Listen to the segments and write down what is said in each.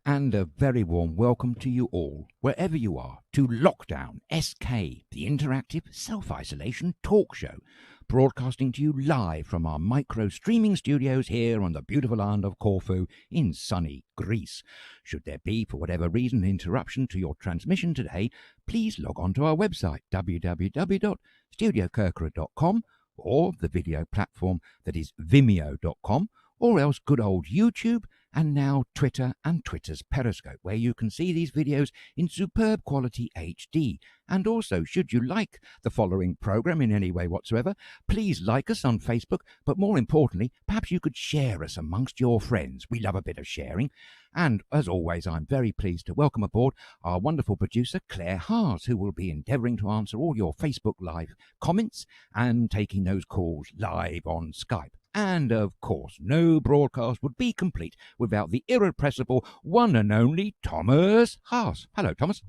And a very warm welcome to you all, wherever you are, to Lockdown SK, the interactive self-isolation talk show, broadcasting to you live from our micro streaming studios here on the beautiful island of Corfu in sunny Greece. Should there be, for whatever reason, an interruption to your transmission today, please log on to our website, www.studiokerkyra.com, or the video platform that is vimeo.com, or else good old YouTube, and now Twitter and Twitter's Periscope, where you can see these videos in superb quality HD. And also, should you like the following program in any way whatsoever, please like us on Facebook, but more importantly, perhaps you could share us amongst your friends. We love a bit of sharing. And as always, I'm very pleased to welcome aboard our wonderful producer, Claire Haas, who will be endeavouring to answer all your Facebook Live comments and taking those calls live on Skype. And, of course, no broadcast would be complete without the irrepressible one and only Thomas Haas. Hello, Thomas.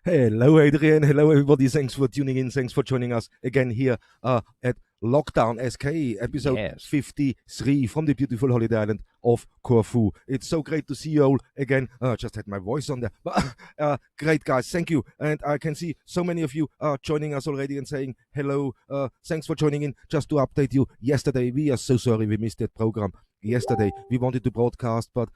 Hello, Adrian. Hello, everybody. Thanks for tuning in. Thanks for joining us again here at Lockdown SK, episode 53 from the beautiful holiday island of Corfu. It's so great to see you all again. Just had my voice on there. But great, guys. Thank you. And I can see so many of you joining us already and saying hello. Thanks for joining in. Just to update you, yesterday, we are so sorry we missed that program. Yesterday, we wanted to broadcast, but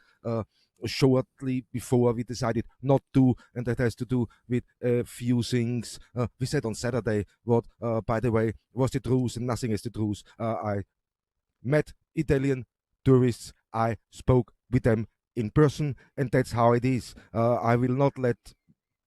shortly before we decided not to, and that has to do with a few things. We said on Saturday what, by the way, was the truth, and nothing is the truth. I met Italian tourists. I spoke with them in person, and that's how it is. I will not let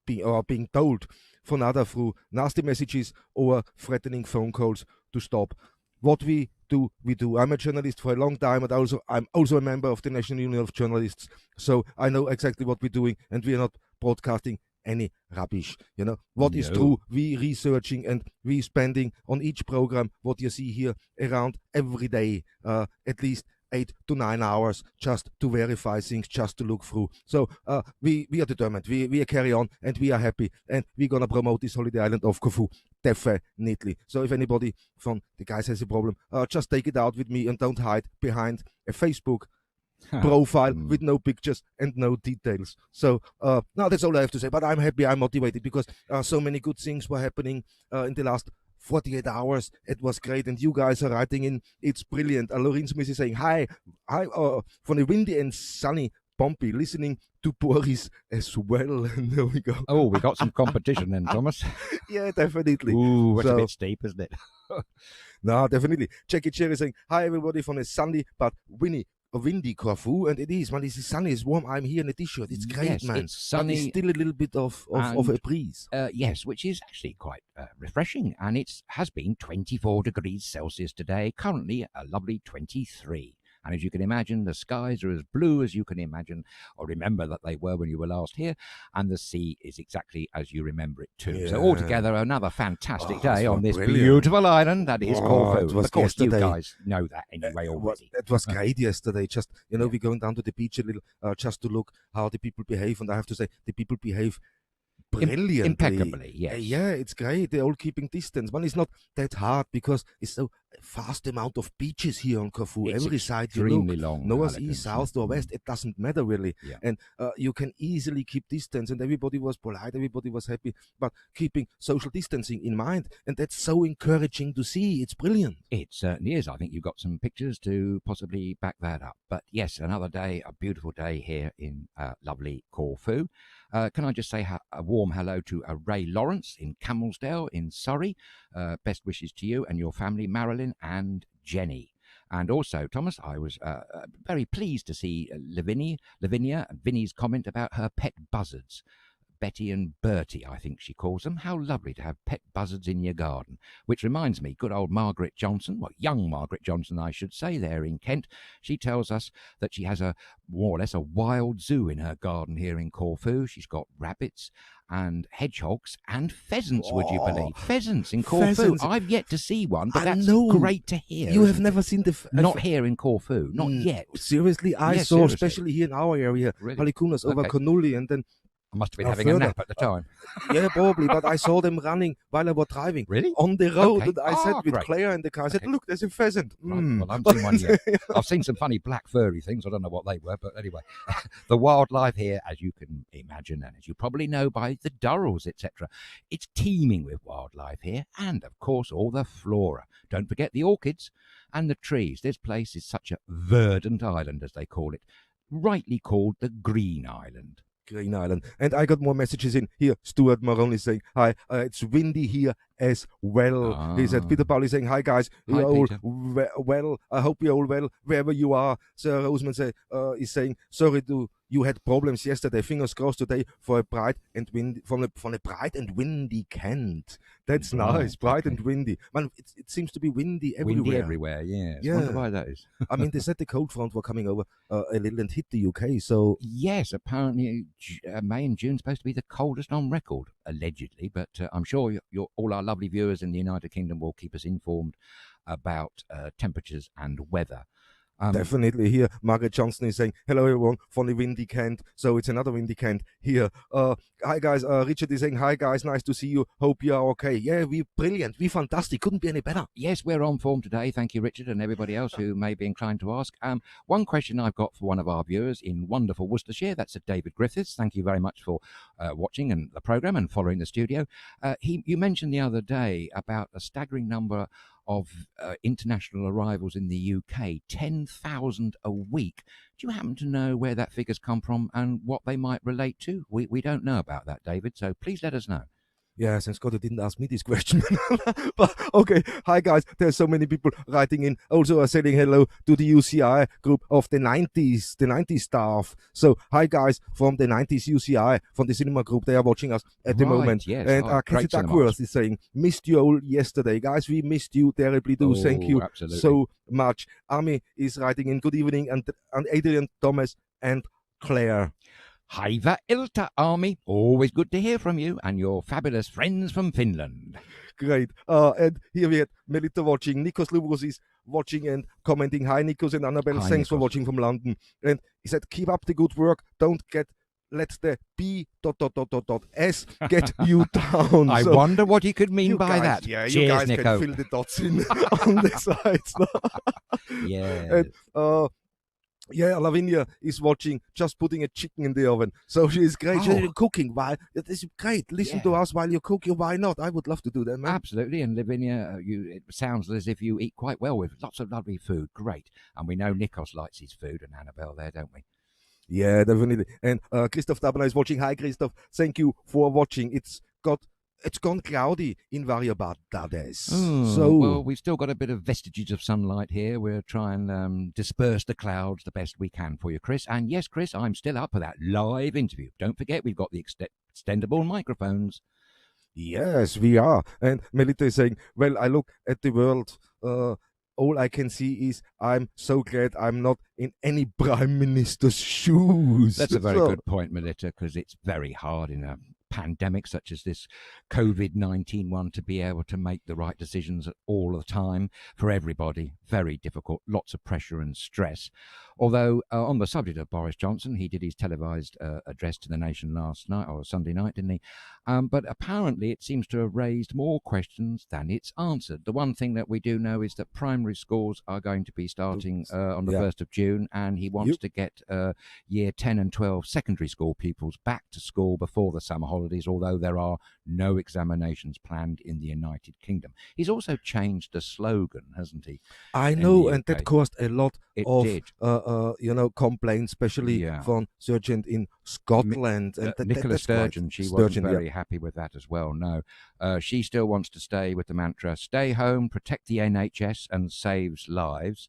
being told for another through nasty messages or threatening phone calls to stop. What we do. I'm a journalist for a long time, and I'm also a member of the National Union of Journalists, so I know exactly what we're doing, and we are not broadcasting any rubbish. You know what is true. We researching and we spending on each program what you see here around every day, at least 8 to 9 hours just to verify things, just to look through. So we are determined. We carry on, and we are happy, and we're gonna promote this holiday island of Corfu definitely. So if anybody from the guys has a problem, just take it out with me and don't hide behind a Facebook profile with no pictures and no details. So now that's all I have to say. But I'm happy, I'm motivated, because so many good things were happening in the last 48 hours. It was great, and you guys are writing in. It's brilliant. Lorin Smith is saying hi from the windy and sunny Pompey, listening to Boris as well. And there we go. Oh, we got some competition then, Thomas. Yeah, definitely. Ooh, that's a bit steep, isn't it? No, definitely. Jackie Cherry is saying hi, everybody, from a sunny but windy Corfu, and it is, man. It's sunny, it's warm. I'm here in a t-shirt. It's great, yes, man. It's sunny. But it's still a little bit of a breeze. Yes, which is actually quite refreshing, and it has been 24 degrees Celsius today. Currently, a lovely 23. And as you can imagine, the skies are as blue as you can imagine or remember that they were when you were last here. And the sea is exactly as you remember it too. Yeah. So altogether, another fantastic day on this beautiful island that is Corfu. Of course, yesterday. You guys know that anyway already. It was great yesterday. Just, we're going down to the beach a little just to look how the people behave. And I have to say, the people behave brilliantly. Impeccably, yes. Yeah, it's great. They're all keeping distance. One is not that hard because it's so vast amount of beaches here on Corfu. It's every side you look, long, north, east, south, or west, it doesn't matter really. Yeah. And you can easily keep distance, and everybody was polite, everybody was happy, but keeping social distancing in mind. And that's so encouraging to see. It's brilliant. It certainly is. I think you've got some pictures to possibly back that up. But yes, another day, a beautiful day here in lovely Corfu. Can I just say a warm hello to Ray Lawrence in Camelsdale in Surrey. Best wishes to you and your family, Marilyn and Jenny. And also, Thomas, I was very pleased to see Lavinia and Vinny's comment about her pet buzzards. Betty and Bertie, I think she calls them. How lovely to have pet buzzards in your garden. Which reminds me, good old Margaret Johnson, well, young Margaret Johnson, I should say, there in Kent. She tells us that she has more or less a wild zoo in her garden here in Corfu. She's got rabbits and hedgehogs and pheasants, would you believe? Pheasants in Corfu. Pheasants. I've yet to see one, but that's great to hear. You have never seen the... Not here in Corfu, not yet. Seriously, I saw, seriously. Especially here in our area, really? Halikunas over Cornuli, and then I must have been having a nap at the time. Yeah, probably, but I saw them running while I was driving. Really? On the road. Okay. And I said with great. Claire in the car, I said, look, there's a pheasant. Right. Well, I haven't seen one yet. I've seen some funny black furry things. I don't know what they were, but anyway. The wildlife here, as you can imagine, and as you probably know by the Durrells, etc., it's teeming with wildlife here, and, of course, all the flora. Don't forget the orchids and the trees. This place is such a verdant island, as they call it, rightly called the Green Island. Green Island. And I got more messages in here. Stuart Maroney saying, hi, it's windy here as well. He said, Peter Pauli saying, hi guys, Hi, you're all Peter. well. I hope you're all well, wherever you are. Sir Roseman is saying, sorry you had problems yesterday. Fingers crossed today for a bright and windy, from a bright and windy Kent. That's nice, bright and windy. Man, it seems to be windy everywhere. Windy everywhere, yes. Yeah. Wonder why that is. I mean, they said the cold front were coming over a little and hit the UK, so... Yes, apparently May and June supposed to be the coldest on record, allegedly, but I'm sure all our lovely viewers in the United Kingdom will keep us informed about temperatures and weather. Definitely here. Margaret Johnson is saying, hello everyone, funny windy Kent. So it's another windy Kent here. Hi guys, Richard is saying, hi guys, nice to see you. Hope you are okay. Yeah, we're brilliant. We're fantastic. Couldn't be any better. Yes, we're on form today. Thank you, Richard, and everybody else who may be inclined to ask. One question I've got for one of our viewers in wonderful Worcestershire, that's David Griffiths. Thank you very much for watching and the programme and following the studio. You mentioned the other day about a staggering number of international arrivals in the UK, 10,000 a week. Do you happen to know where that figure's come from and what they might relate to? We don't know about that, David, so please let us know. Yeah, thanks God you didn't ask me this question. But okay, hi guys, there's so many people writing in, also saying hello to the UCI group of the 90s staff. So hi guys from the 90s UCI, from the cinema group, they are watching us at the moment. Yes. And Kathy Duckworth is saying, missed you all yesterday. Guys, we missed you terribly too. Thank you so much. Ami is writing in, good evening, and Adrian, Thomas and Claire. Hyvä ilta, Army. Always good to hear from you and your fabulous friends from Finland. Great. And here we had Melita watching. Nikos Lubros is watching and commenting. Hi, Nikos and Annabelle. Hi, Thanks Nikos. for watching from London. And he said, keep up the good work. Let the B.S get you down. I wonder what he could mean by guys, that. Yeah, Cheers, you guys Nico. can fill the dots in on the sides. Yeah. And, yeah, Lavinia is watching, just putting a chicken in the oven. So she's great. She's cooking. Why? This is great. Listen to us while you're cooking. Why not? I would love to do that, man. Absolutely. And Lavinia, it sounds as if you eat quite well with lots of lovely food. Great. And we know Nikos likes his food and Annabelle there, don't we? Yeah, definitely. And Christoph Dabner is watching. Hi, Christoph. Thank you for watching. It's gone cloudy in Variedades. So well, we've still got a bit of vestiges of sunlight here. We'll try and disperse the clouds the best we can for you, Chris. And yes, Chris, I'm still up for that live interview. Don't forget, we've got the extendable microphones. Yes, we are. And Melita is saying, well, I look at the world. All I can see is I'm so glad I'm not in any prime minister's shoes. That's a very good point, Melita, because it's very hard in a pandemic such as this COVID-19 one to be able to make the right decisions all the time for everybody. Very difficult, lots of pressure and stress. Although on the subject of Boris Johnson, he did his televised address to the nation last night, or Sunday night, didn't he? But apparently it seems to have raised more questions than it's answered. The one thing that we do know is that primary schools are going to be starting on the 1st of June, and he wants to get year 10 and 12 secondary school pupils back to school before the summer holidays, although there are no examinations planned in the United Kingdom. He's also changed the slogan, hasn't he? I know, and that caused a lot of complaints, especially from Sergeant in Scotland. And Nicola Sturgeon, she wasn't very happy with that as well. No, she still wants to stay with the mantra, stay home, protect the NHS and saves lives.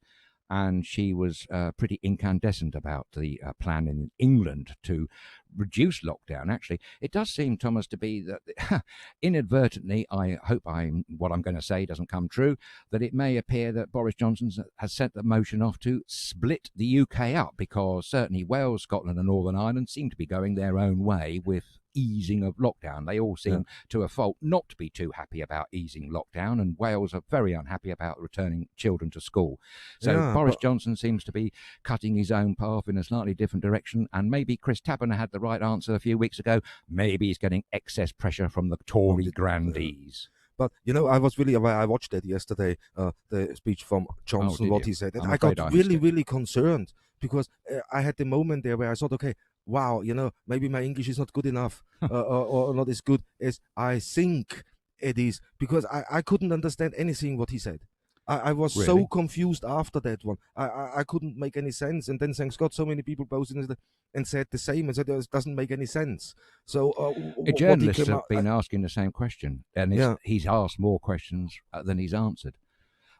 And she was pretty incandescent about the plan in England to reduce lockdown. Actually, it does seem, Thomas, to be that inadvertently, I hope what I'm going to say doesn't come true, that it may appear that Boris Johnson has sent the motion off to split the UK up, because certainly Wales, Scotland and Northern Ireland seem to be going their own way with easing of lockdown. They all seem to a fault not to be too happy about easing lockdown, and Wales are very unhappy about returning children to school. So Boris Johnson seems to be cutting his own path in a slightly different direction, and maybe Chris Taberner had the the right answer a few weeks ago. Maybe he's getting excess pressure from the Tory grandees. But, I watched that yesterday, the speech from Johnson, what he said. And I got really concerned because I had the moment there where I thought, okay, wow, maybe my English is not good enough or not as good as I think it is, because I couldn't understand anything what he said. I was so confused after that one. I couldn't make any sense. And then, thanks God, so many people posted and said the same and said it doesn't make any sense. So journalists have been asking the same question, and he's asked more questions than he's answered.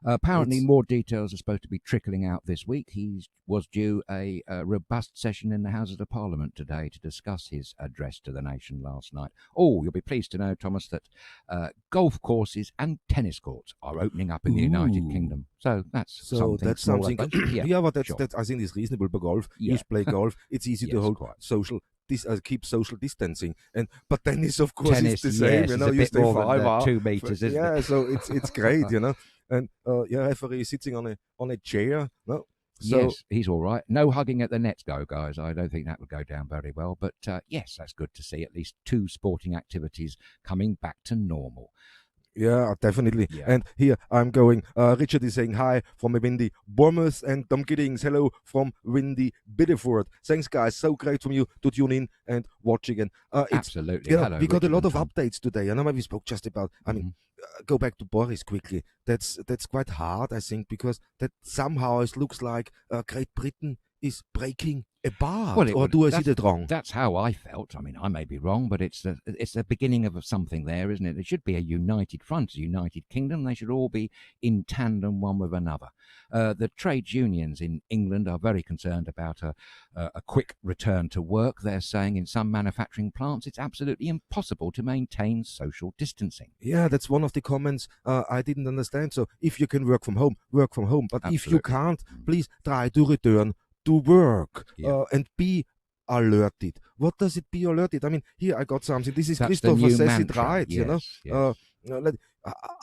Apparently, more details are supposed to be trickling out this week. He was due a robust session in the Houses of Parliament today to discuss his address to the nation last night. Oh, you'll be pleased to know, Thomas, that golf courses and tennis courts are opening up in the United Kingdom. So that's something. That's something. But that's I think is reasonable for golf. You play golf. It's easy to hold social. Keep social distancing, but tennis, of course, is the same. You stay 5 2 meters, isn't it? So it's great, And referee sitting on a chair. No, yes, he's all right. No hugging at the nets, guys. I don't think that would go down very well. But yes, that's good to see at least 2 sporting activities coming back to normal. Yeah, definitely. Yeah. And here I'm going. Richard is saying hi from a windy Bournemouth, and Tom Giddings, hello from windy Biddeford. Thanks, guys. So great from you to tune in and watch again. Absolutely. Hello, we got a lot of updates today. I know we spoke just about. I mean, go back to Boris quickly. That's quite hard, I think, because that somehow it looks like Great Britain is breaking apart. Or do I see that wrong? That's how I felt. I mean, I may be wrong, but it's the beginning of something there, isn't it? It should be a united front, a united kingdom. They should all be in tandem one with another. The trades unions in England are very concerned about a quick return to work. They're saying in some manufacturing plants it's absolutely impossible to maintain social distancing. Yeah, that's one of the comments I didn't understand. So if you can work from home, work from home. But if you can't, please try to return to work and be alerted. What does it be alerted? I mean, here I got something. This is Christopher says it right, yes.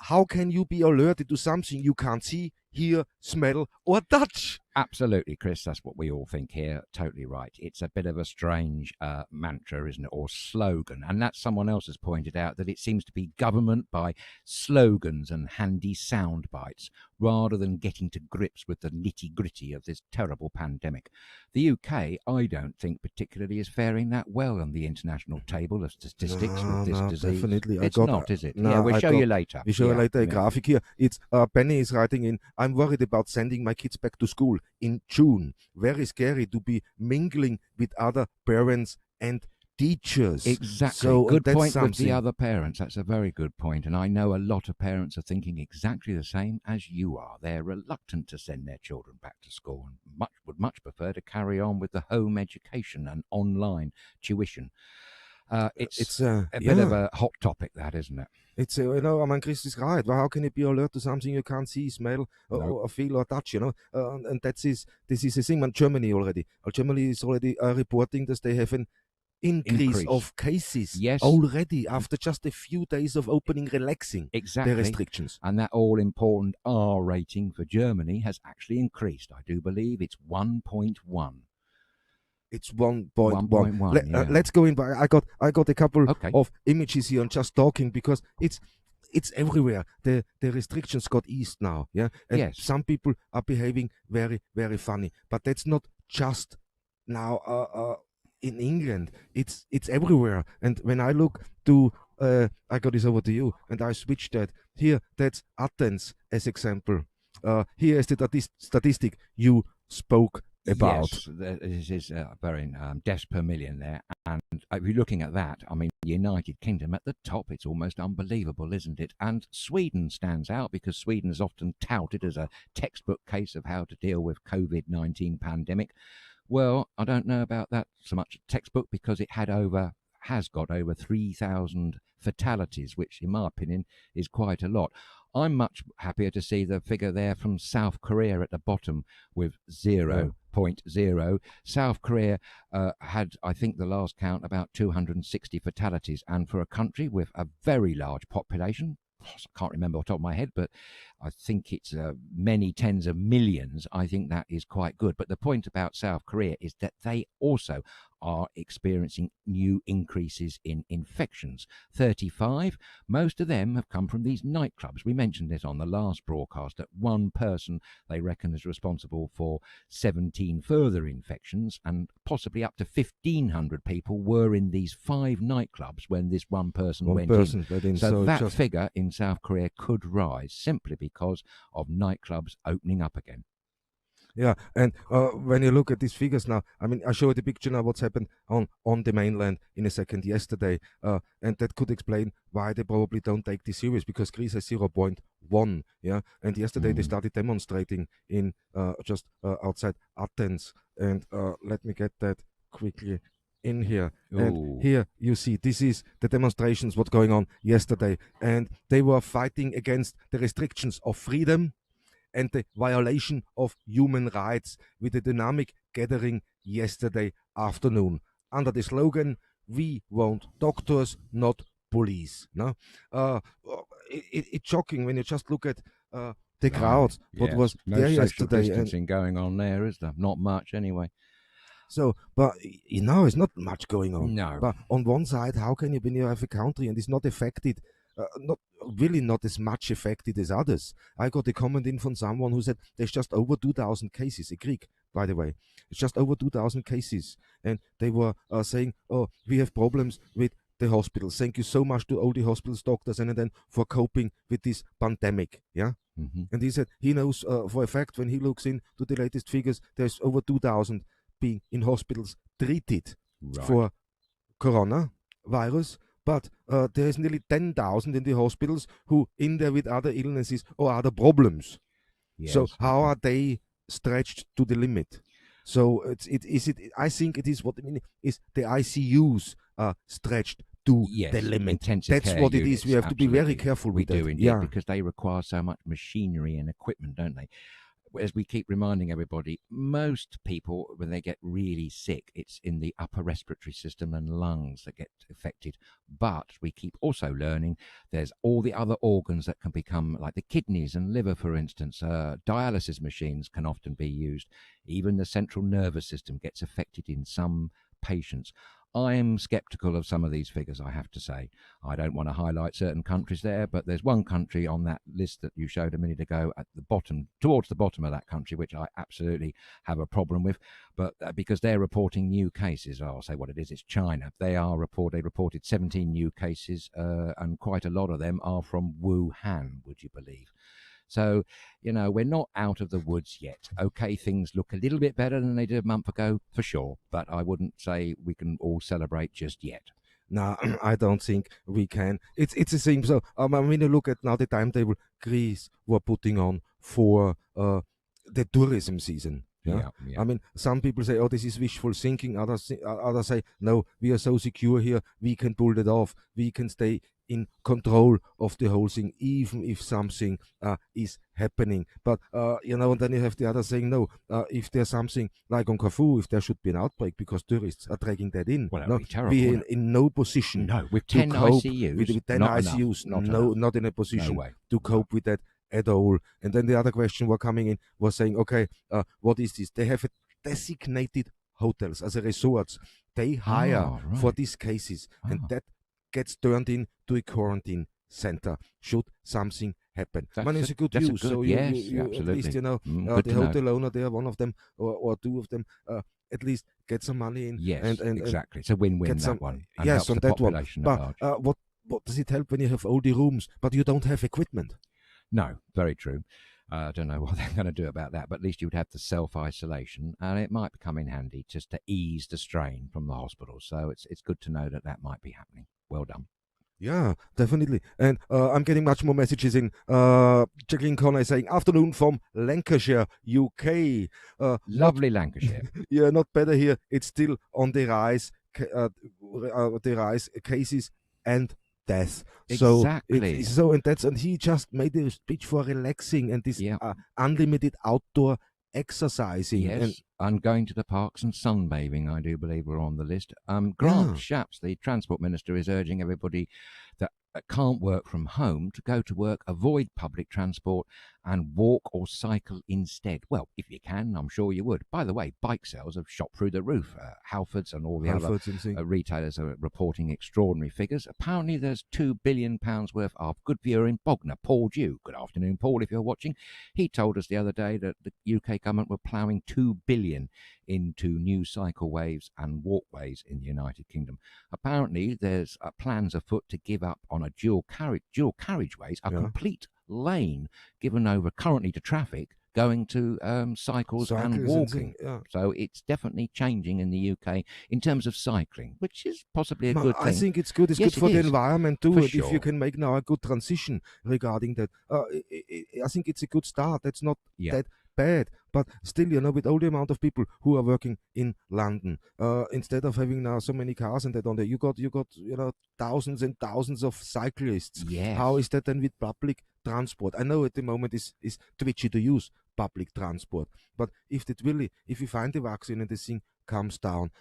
How can you be alerted to something you can't see, hear, smell, or touch? Absolutely, Chris. That's what we all think here. Totally right. It's a bit of a strange mantra, isn't it, or slogan? And that someone else has pointed out that it seems to be government by slogans and handy sound bites rather than getting to grips with the nitty-gritty of this terrible pandemic. The UK, I don't think particularly is faring that well on the international table of statistics with this disease. Definitely. It's not, is it? We'll show you later. We'll show you later a graphic here. It's Benny is writing in, I'm worried about sending my kids back to school in June. Very scary to be mingling with other parents and teachers. Exactly. So good point with the other parents. That's a very good point. And I know a lot of parents are thinking exactly the same as you are. They're reluctant to send their children back to school and would much prefer to carry on with the home education and online tuition. It's a bit of a hot topic, that, isn't it? It's, I mean, Chris is right. Well, how can you be alert to something you can't see, smell, or feel, or touch, and this is a thing. And Germany is already reporting that they have an increase of cases already after just a few days of opening, relaxing the restrictions. And that all-important R rating for Germany has actually increased. I do believe it's 1.1. It's 1.1. Let's go in. I got a couple of images here and just talking because it's everywhere. The restrictions got eased now. Yeah. And some people are behaving very, very funny. But that's not just now in England. It's everywhere. And when I look to I got this over to you and I switched that. Here, that's Athens as example. Here is the statistic you spoke about. Yes, this is very deaths per million there. And if you're looking at that, I mean, the United Kingdom at the top, it's almost unbelievable, isn't it? And Sweden stands out because Sweden is often touted as a textbook case of how to deal with COVID-19 pandemic. Well, I don't know about that so much textbook because it has got over 3,000 fatalities, which in my opinion is quite a lot. I'm much happier to see the figure there from South Korea at the bottom with 0.0. South Korea had, I think the last count, about 260 fatalities. And for a country with a very large population, I can't remember off the top of my head, but I think it's many tens of millions. I think that is quite good. But the point about South Korea is that they also are experiencing new increases in infections. 35, most of them have come from these nightclubs. We mentioned this on the last broadcast, that one person they reckon is responsible for 17 further infections, and possibly up to 1,500 people were in these 5 nightclubs when this one person went in. So that figure in South Korea could rise simply because of nightclubs opening up again. Yeah, and when you look at these figures now, I mean, I show you the picture now what's happened on the mainland in a second yesterday, and that could explain why they probably don't take this serious, because Greece has 0.1, yeah, and yesterday they started demonstrating in just outside Athens, and let me get that quickly in here. Ooh. And here you see this is the demonstrations what's going on yesterday, and they were fighting against the restrictions of freedom and the violation of human rights, with a dynamic gathering yesterday afternoon under the slogan, "We want doctors, not police." No, it's shocking when you just look at the crowds. What was no there social yesterday? distancing going on there, is there? Not much, anyway. So, but it's not much going on. No. But on one side, how can you, when you have a country and it's not affected, not as much affected as others? I got a comment in from someone who said there's just over 2,000 cases, a Greek, by the way. It's just over 2,000 cases. And they were saying, oh, we have problems with the hospitals. Thank you so much to all the hospitals, doctors, and then for coping with this pandemic. Yeah. Mm-hmm. And he said he knows for a fact, when he looks into the latest figures, there's over 2,000 being in hospitals treated for coronavirus, but there's nearly 10,000 in the hospitals who in there with other illnesses or other problems. Yes. So how are they stretched to the limit? So I think it is what I mean is the ICUs are stretched to the limit. That's what it is. We have to be very careful with that. We do indeed, because they require so much machinery and equipment, don't they? As we keep reminding everybody, most people, when they get really sick, it's in the upper respiratory system and lungs that get affected. But we keep also learning there's all the other organs that can become, like the kidneys and liver, for instance. Dialysis machines can often be used. Even the central nervous system gets affected in some patients. I am sceptical of some of these figures, I have to say. I don't want to highlight certain countries there, but there's one country on that list that you showed a minute ago at the bottom, towards the bottom of that country, which I absolutely have a problem with. But because they're reporting new cases, I'll say what it is, it's China. They reported 17 new cases, and quite a lot of them are from Wuhan, would you believe? So, we're not out of the woods yet. Okay, things look a little bit better than they did a month ago, for sure, but I wouldn't say we can all celebrate just yet. No, I don't think we can. It's the same. So, when you look at now the timetable Greece were putting on for the tourism season. Yeah? Yeah. I mean, some people say, oh, this is wishful thinking. Others say, no, we are so secure here, we can pull it off. We can stay in control of the whole thing, even if something is happening. But, and then you have the other saying, no, if there's something like on Corfu, if there should be an outbreak because tourists are dragging that in, well, that'd be terrible, we're in no position with 10 ICUs. With 10 ICUs, not in a position to cope with that at all. And then the other question were coming in was saying, okay, what is this? They have a designated hotels as a resorts. They hire for these cases, and that gets turned into a quarantine center should something happen. Money is a good use. So you at least, the hotel owner there, one of them or two of them, at least get some money in. Yes, and exactly. It's a win-win, that one. And yes, on that one. But what does it help when you have all the rooms, but you don't have equipment? No, very true. I don't know what they're going to do about that, but at least you would have the self-isolation, and it might come in handy just to ease the strain from the hospital. So it's good to know that might be happening. Well done. Yeah, definitely. And I'm getting much more messages in. Jacqueline Connor is saying, afternoon from Lancashire, UK. Lovely Lancashire. Yeah, not better here. It's still on the rise, cases and death. Exactly. And he just made a speech for relaxing and this unlimited outdoor exercising. Yes, and going to the parks and sunbathing, I do believe, were on the list. Grant Shapps, the Transport Minister, is urging everybody that can't work from home to go to work, avoid public transport, and walk or cycle instead? Well, if you can, I'm sure you would. By the way, bike sales have shot through the roof. Halfords and all the other retailers are reporting extraordinary figures. Apparently, there's £2 billion worth of good viewer in Bognor. Paul Dew, good afternoon, Paul, if you're watching. He told us the other day that the UK government were ploughing £2 billion into new cycleways and walkways in the United Kingdom. Apparently, there's plans afoot to give up on a dual carriageways, a complete lane given over currently to traffic going to cycles and walking. So it's definitely changing in the UK in terms of cycling, which is possibly a good thing. I think it's good. It's good for the environment too. And if you can make now a good transition regarding that, I think it's a good start. That's not that bad, but still, with all the amount of people who are working in London, instead of having now so many cars and that on there, you got thousands and thousands of cyclists. Yes. How is that then with public transport? I know at the moment is twitchy to use public transport, but if you find the vaccine and this thing comes down,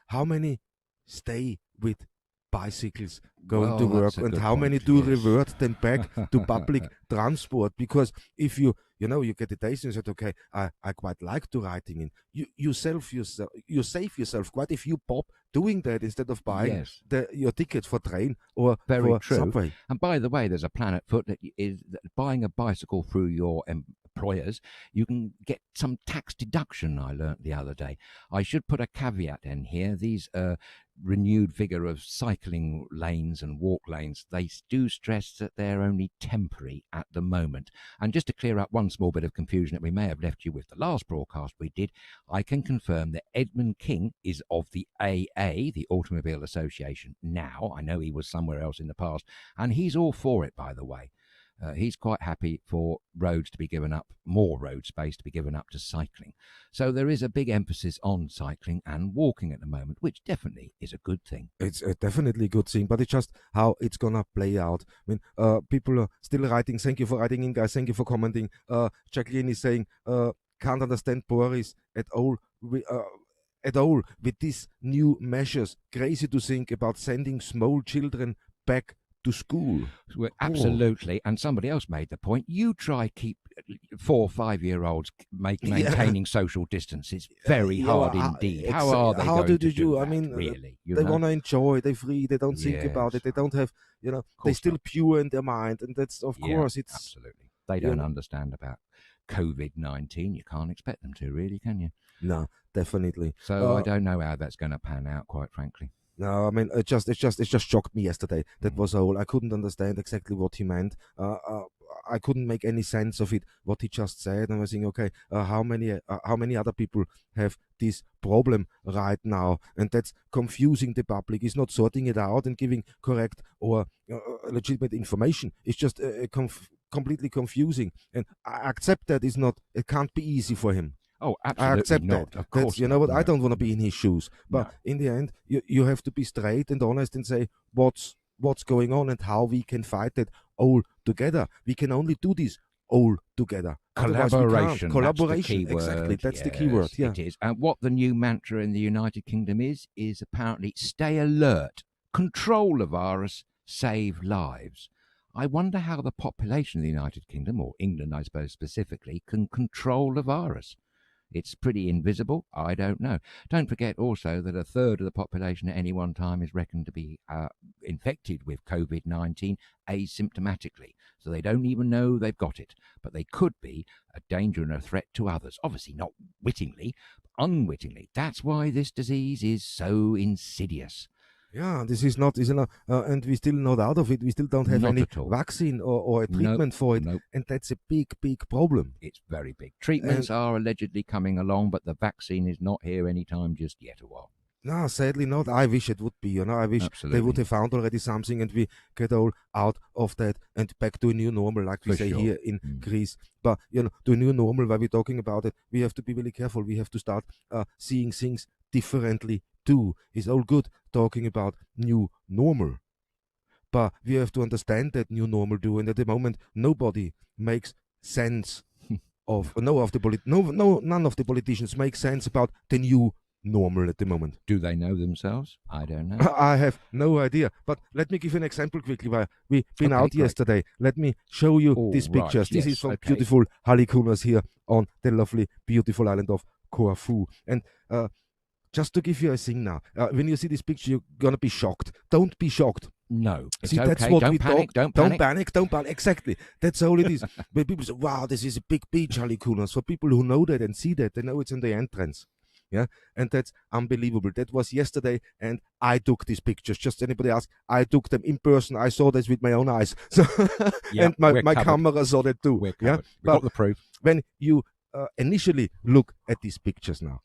how many stay with bicycles going to work, and how many do revert then back to public transport? Because if you get a taste and said, okay, I quite like to riding in, you save yourself quite a few pop doing that instead of buying your ticket for train or for subway. And by the way, there's a plan afoot that is that buying a bicycle through your employers, you can get some tax deduction, I learnt the other day. I should put a caveat in here. These renewed vigour of cycling lanes and walk lanes, they do stress that they're only temporary at the moment. And just to clear up one small bit of confusion that we may have left you with the last broadcast we did, I can confirm that Edmund King is of the AA, the Automobile Association, now. I know he was somewhere else in the past, and he's all for it, by the way. He's quite happy for roads to be given up, more road space to be given up to cycling. So there is a big emphasis on cycling and walking at the moment, which definitely is a good thing. It's definitely a good thing, but it's just how it's going to play out. I mean, people are still writing. Thank you for writing in, guys. Thank you for commenting. Jacqueline is saying, can't understand Boris at all. With these new measures. Crazy to think about sending small children back to school. Well, absolutely. And somebody else made the point. You try keep 4 or 5 year olds maintaining social distance. It's very hard indeed. How are they going to do that, I mean, really? They want to enjoy. They're free. They don't think about it. They don't have, they're still pure in their mind. And that's, of course, it's... Absolutely. They don't understand about COVID-19. You can't expect them to, really, can you? No, definitely. So I don't know how that's going to pan out, quite frankly. No, I mean, it just shocked me yesterday. That was all. I couldn't understand exactly what he meant. I couldn't make any sense of it, what he just said. And I was thinking, okay, how many other people have this problem right now? And that's confusing the public. It's not sorting it out and giving correct or legitimate information. It's just completely confusing. And I accept that it can't be easy for him. Oh, absolutely I accept not. that. Of course, you know what? I don't want to be in his shoes. But in the end, you have to be straight and honest and say what's going on and how we can fight it all together. We can only do this all together. Collaboration. Collaboration. Exactly. That's the key word. Yeah. It is. And what the new mantra in the United Kingdom is apparently stay alert, control the virus, save lives. I wonder how the population of the United Kingdom, or England, I suppose specifically, can control the virus. It's pretty invisible. I don't know. Don't forget also that 1/3 of the population at any one time is reckoned to be infected with COVID-19 asymptomatically. So they don't even know they've got it. But they could be a danger and a threat to others. Obviously not wittingly, but unwittingly. That's why this disease is so insidious. Yeah, this is not, and we're still not out of it. We still don't have any vaccine or a treatment for it. Nope. And that's a big, big problem. It's very big. Treatments are allegedly coming along, but the vaccine is not here anytime just yet a while. No, sadly not. I wish it would be, I wish they would have found already something and we get all out of that and back to a new normal, like we say here in Greece. But, to a new normal, while we're talking about it, we have to be really careful. We have to start seeing things differently too. It's all good talking about new normal, but we have to understand that new normal too. And at the moment, nobody makes sense of none of the politicians make sense about the new normal at the moment. Do they know themselves? I don't know. I have no idea. But let me give an example quickly. Where we've been out great. yesterday. Let me show you these pictures. This is from beautiful Halikunas here on the lovely, beautiful island of Corfu. And just to give you a thing now, when you see this picture, you're going to be shocked. Don't be shocked. No, it's see, okay. That's what don't we panic. Don't panic. Exactly. That's all it is. When people say, wow, this is a big beach, Halikunas. For people who know that and see that, they know it's in the entrance. Yeah, and that's unbelievable. That was yesterday, and I took these pictures. Just anybody else, I took them in person. I saw this with my own eyes. So and my camera saw that too. We got the proof. When you initially look at these pictures now,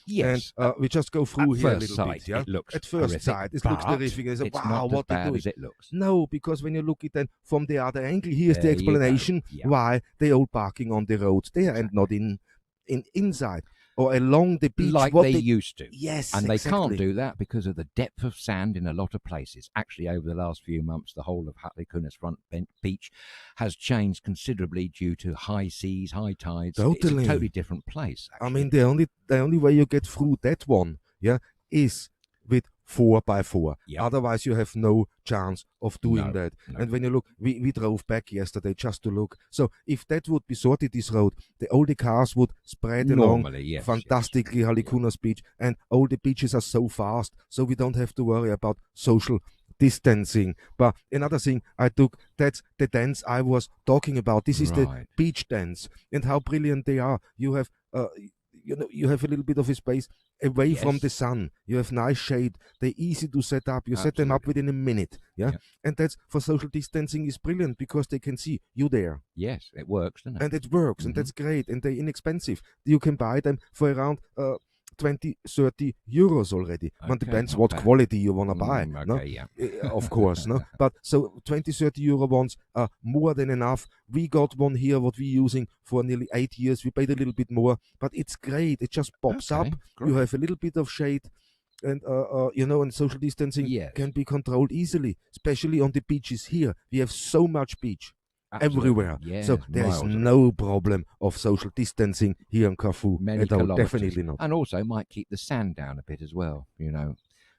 yes, and we just go through here a little sight, bit. Yeah, it looks at first horrific, sight, it looks terrific. It's wow, not what as bad they do as it looks. No, because when you look at it from the other angle, here's There the explanation why they all parking on the roads there and not inside or along the beach like they used to. Yes, and exactly. They can't do that because of the depth of sand in a lot of places. Actually, over the last few months, the whole of Halikunas front beach has changed considerably due to high seas, high tides. Totally. It's a totally different place. Actually. I mean, the only way you get through that one, is with 4x4. Otherwise, you have no chance of doing that. No. And when you look, we drove back yesterday just to look. So if that would be sorted, this road, all the cars would spread along fantastically Halikunas beach, and all the beaches are so fast, so we don't have to worry about social distancing. But another thing I took, that's the dance I was talking about. This is the beach dance, and how brilliant they are. You have you have a little bit of a space away from the sun. You have nice shade. They're easy to set up. You set them up within a minute. And that's, for social distancing, is brilliant because they can see you there. Yes, it works, doesn't it? And it works, and that's great. And they're inexpensive. You can buy them for around 20-30 euros already. It depends what quality you want to buy. Of course. No, but so 20-30 euro ones are more than enough. We got one here, what we're using for nearly 8 years. We paid a little bit more, but it's great. It just pops up. Great. You have a little bit of shade, and and social distancing can be controlled easily, especially on the beaches here. We have so much beach. Absolutely. Everywhere. Yes, so there's no problem of social distancing here in Corfu at all. Definitely not. And also might keep the sand down a bit as well.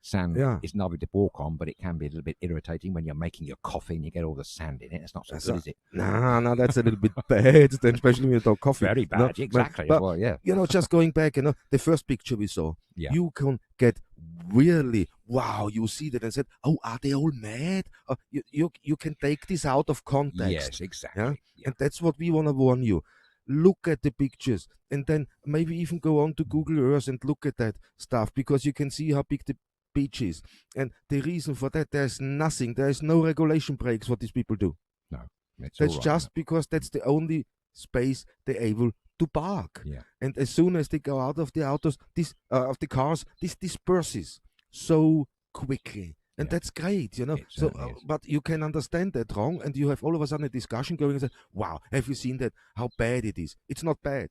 Sand is lovely to walk on, but it can be a little bit irritating when you're making your coffee and you get all the sand in it. It's not so good, is it? No, that's a little bit bad, then, especially when you talk coffee. Very bad, exactly. But, just going back, the first picture we saw, you can get really, wow, you see that and said, oh, are they all mad? You can take this out of context. Yes, exactly. And that's what we want to warn you. Look at the pictures and then maybe even go on to Google Earth and look at that stuff, because you can see how big the beaches. And the reason for that, there's nothing. There's no regulation breaks what these people do. No, that's just because that's the only space they're able to park. And as soon as they go out of the of the cars, this disperses so quickly. And that's great, but you can understand that wrong, and you have all of a sudden a discussion going and say, wow, have you seen that? How bad it is? It's not bad.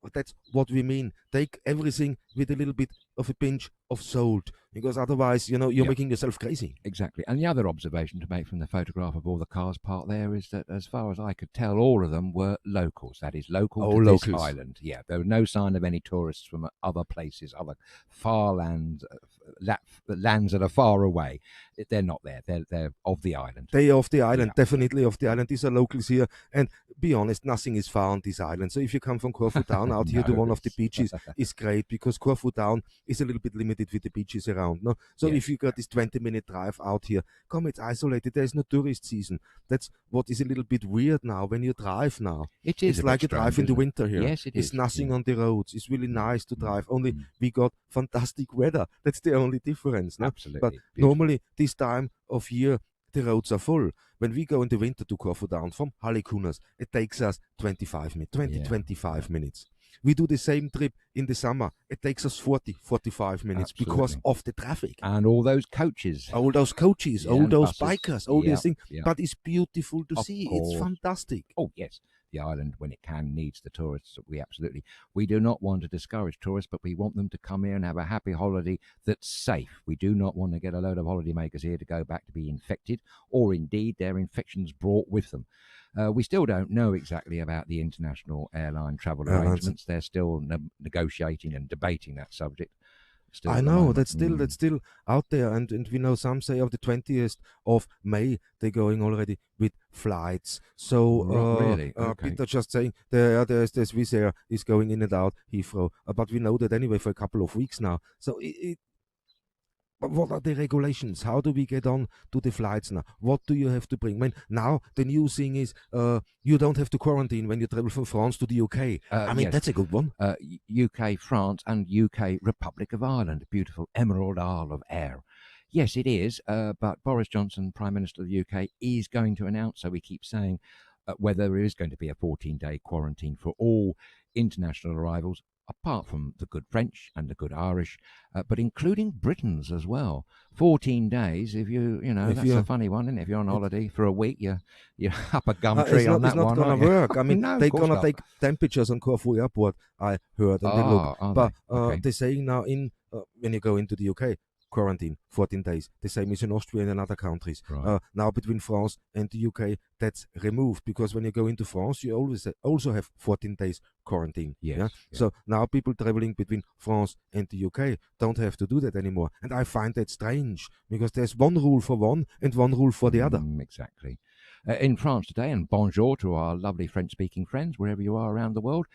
But that's what we mean. Take everything with a little bit of a pinch of salt, because otherwise, you're making yourself crazy. Exactly. And the other observation to make from the photograph of all the cars parked there is that, as far as I could tell, all of them were locals. That is, local to this island. Yeah, there was no sign of any tourists from other places, other far lands, lands that are far away. They're not there. They're of the island. They're of the island, definitely of the island. These are locals here. And be honest, nothing is far on this island. So if you come from Corfu town out here to one of the beaches, it's great, because Corfu town is a little bit limited with the beaches around. No, so if you got this 20-minute drive out here, it's isolated. There is no tourist season. That's what is a little bit weird now when you drive now. It's like a drive in the winter here. Yes, it is. It's nothing on the roads. It's really nice to drive. Only we got fantastic weather. That's the only difference. No? Absolutely. But normally this time of year, the roads are full. When we go in the winter to Corfu down from Halikunas, it takes us 25 minutes. We do the same trip in the summer. It takes us 45 minutes because of the traffic. And all those coaches. All those coaches, all those bikers, all these things. But it's beautiful to see. It's fantastic. Oh, yes. The island, when it can, needs the tourists. We do not want to discourage tourists, but we want them to come here and have a happy holiday that's safe. We do not want to get a load of holidaymakers here to go back to be infected, or indeed their infections brought with them. We still don't know exactly about the international airline travel arrangements. They're still negotiating and debating that subject. Still I know that's still out there, and we know some say of the 20th of May they're going already with flights. So really, okay. Peter just saying there's Wizz Air is going in and out Heathrow, but we know that anyway for a couple of weeks now. So but what are the regulations? How do we get on to the flights now? What do you have to bring? I mean, now the new thing is you don't have to quarantine when you travel from France to the UK. I mean, yes. that's a good one. UK, France, and UK Republic of Ireland, beautiful Emerald Isle of Air. Yes, it is, but Boris Johnson, Prime Minister of the UK, is going to announce, so we keep saying, whether there is going to be a 14-day quarantine for all international arrivals, apart from the good French and the good Irish, but including Britons as well. 14 days, if that's a funny one, isn't it? If you're on holiday for a week, you're up a gum tree on that one. It's not going to work. I mean, no, they're going to take temperatures on Corfu Airport, I heard, and they look. But okay. they're saying now when you go into the UK, quarantine 14 days, the same is in Austria and other countries. Right. Now between France and the UK, that's removed, because when you go into France, you always also have 14 days quarantine. Yes, yeah? So now people traveling between France and the UK don't have to do that anymore, and I find that strange, because there's one rule for one and one rule for the other. Exactly. In France today, and bonjour to our lovely French-speaking friends wherever you are around the world,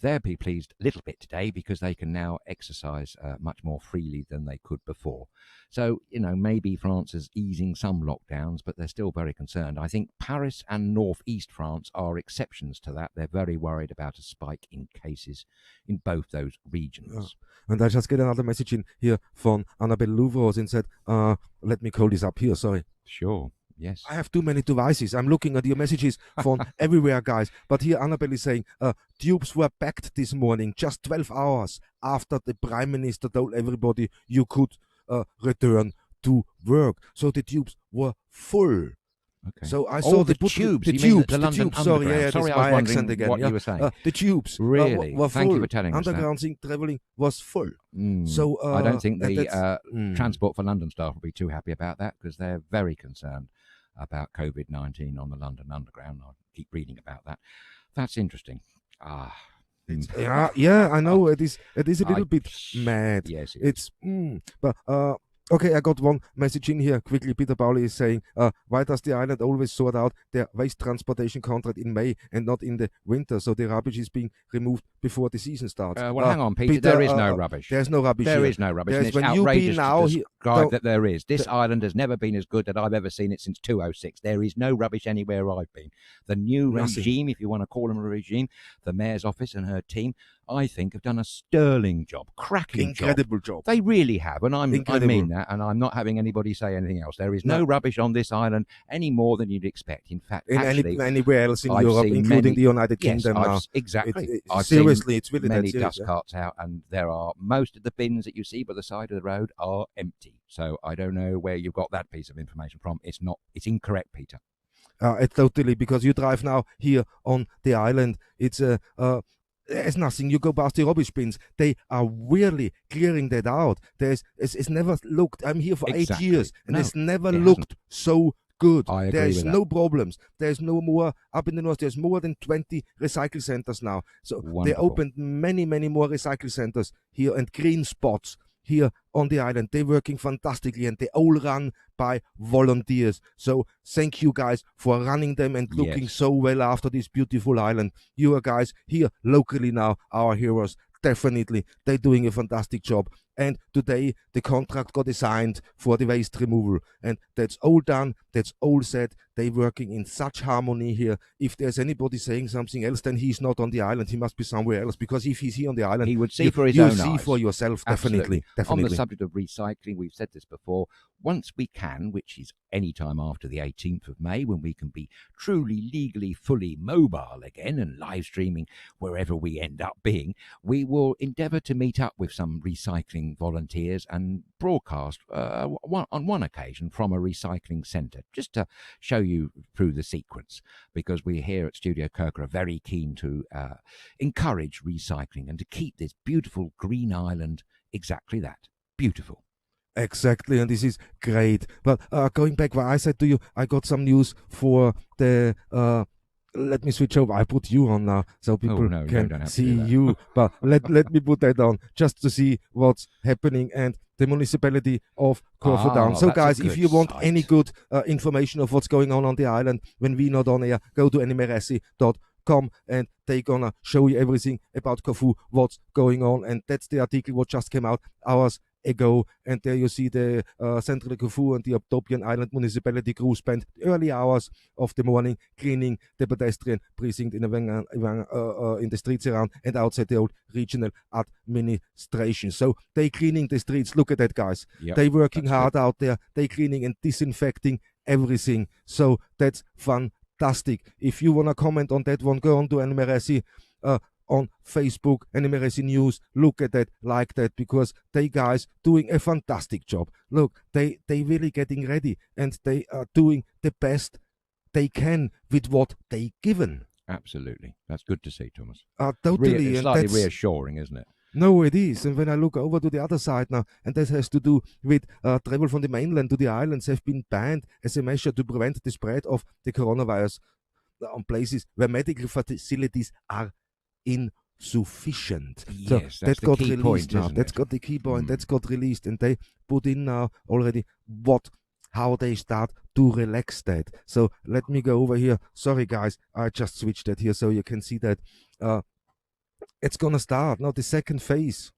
they'll be pleased a little bit today because they can now exercise much more freely than they could before. So, maybe France is easing some lockdowns, but they're still very concerned. I think Paris and northeast France are exceptions to that. They're very worried about a spike in cases in both those regions. And I just get another message in here from Annabelle Louvros and said, let me call this up here, sorry. Sure. Yes. I have too many devices. I'm looking at your messages from everywhere, guys. But here Annabelle is saying, tubes were packed this morning, just 12 hours after the Prime Minister told everybody you could return to work. So the tubes were full. Okay. So I saw the tubes. The London tubes. Sorry, Underground. sorry, I was my accent wondering again. what you were saying. The tubes really were full. Thank you for telling us Underground traveling was full. So I don't think the Transport for London staff will be too happy about that, because they're very concerned about COVID-19 on the London Underground. I keep reading about that. That's interesting. Yeah, I know it is a little bit mad. Yes, it's but okay, I got one message in here quickly. Peter Pauli is saying, why does the island always sort out their waste transportation contract in May and not in the winter? So the rubbish is being removed before the season starts. Well, hang on, Peter. There is no rubbish. There's no rubbish. There is no rubbish. There's, it's when outrageous now, to describe that there is. This island has never been as good that I've ever seen it since 2006. There is no rubbish anywhere I've been. The new regime, if you want to call them a regime, the mayor's office and her team, I think, have done a sterling job, incredible job. They really have, and I mean that, and I'm not having anybody say anything else. There is no rubbish on this island any more than you'd expect. In fact, anywhere else in Europe, including the United Kingdom now. Exactly. Seriously, it's really many dust carts out, and there are most of the bins that you see by the side of the road are empty. So I don't know where you've got that piece of information from. It's incorrect, Peter. Totally, because you drive now here on the island. There's nothing. You go past the rubbish bins. They are really clearing that out. It's never looked. I'm here for 8 years, and it's never looked so good. I agree There's with no problems. There's no more up in the north. There's more than 20 recycle centers now. So Wonderful. They opened many more recycle centers here and green spots here on the island. They're working fantastically, and they all run by volunteers. So thank you guys for running them and looking so well after this beautiful island. You are guys here locally now, our heroes. Definitely, they're doing a fantastic job. And today the contract got assigned for the waste removal, and that's all done, that's all set. They're working in such harmony here. If there's anybody saying something else, then he's not on the island. He must be somewhere else, because if he's here on the island, he would see for his own eyes. You see for yourself. Definitely. On the subject of recycling, we've said this before, once we can, which is any time after the 18th of May, when we can be truly, legally, fully mobile again and live streaming wherever we end up being, we will endeavour to meet up with some recycling volunteers and broadcast on one occasion from a recycling centre, just to show you through the sequence, because we here at StudioKerkyra are very keen to encourage recycling and to keep this beautiful green island exactly that, beautiful. Exactly, and this is great. But going back what I said to you, I got some news for the let me switch over. I put you on now so people can see you. But let me put that on just to see what's happening and the municipality of Corfu Town. So guys, if you want any good information of what's going on the island when we're not on air, go to animeresi.com and they're gonna show you everything about Corfu, what's going on. And that's the article what just came out hours ago, and there you see the Central Corfu and the Abdopian Island Municipality crew spent early hours of the morning cleaning the pedestrian precinct in the streets around and outside the old regional administration. So they cleaning the streets. Look at that, guys. Yep, they working hard out there. They cleaning and disinfecting everything. So that's fantastic. If you want to comment on that one, go on to Animeresi on Facebook, Animeresi News. Look at that, like that, because they guys doing a fantastic job. Look, they really getting ready and they are doing the best they can with what they given. Absolutely. That's good to see, Thomas. Totally. It's slightly reassuring, isn't it? No, it is. And when I look over to the other side now, and that has to do with travel from the mainland to the islands have been banned as a measure to prevent the spread of the coronavirus on places where medical facilities are insufficient. Yes, so that got released point, now. That's got the key point. That's got released, and they put in now already how they start to relax that. So let me go over here. Sorry, guys, I just switched that here so you can see that. It's gonna start now. The second phase.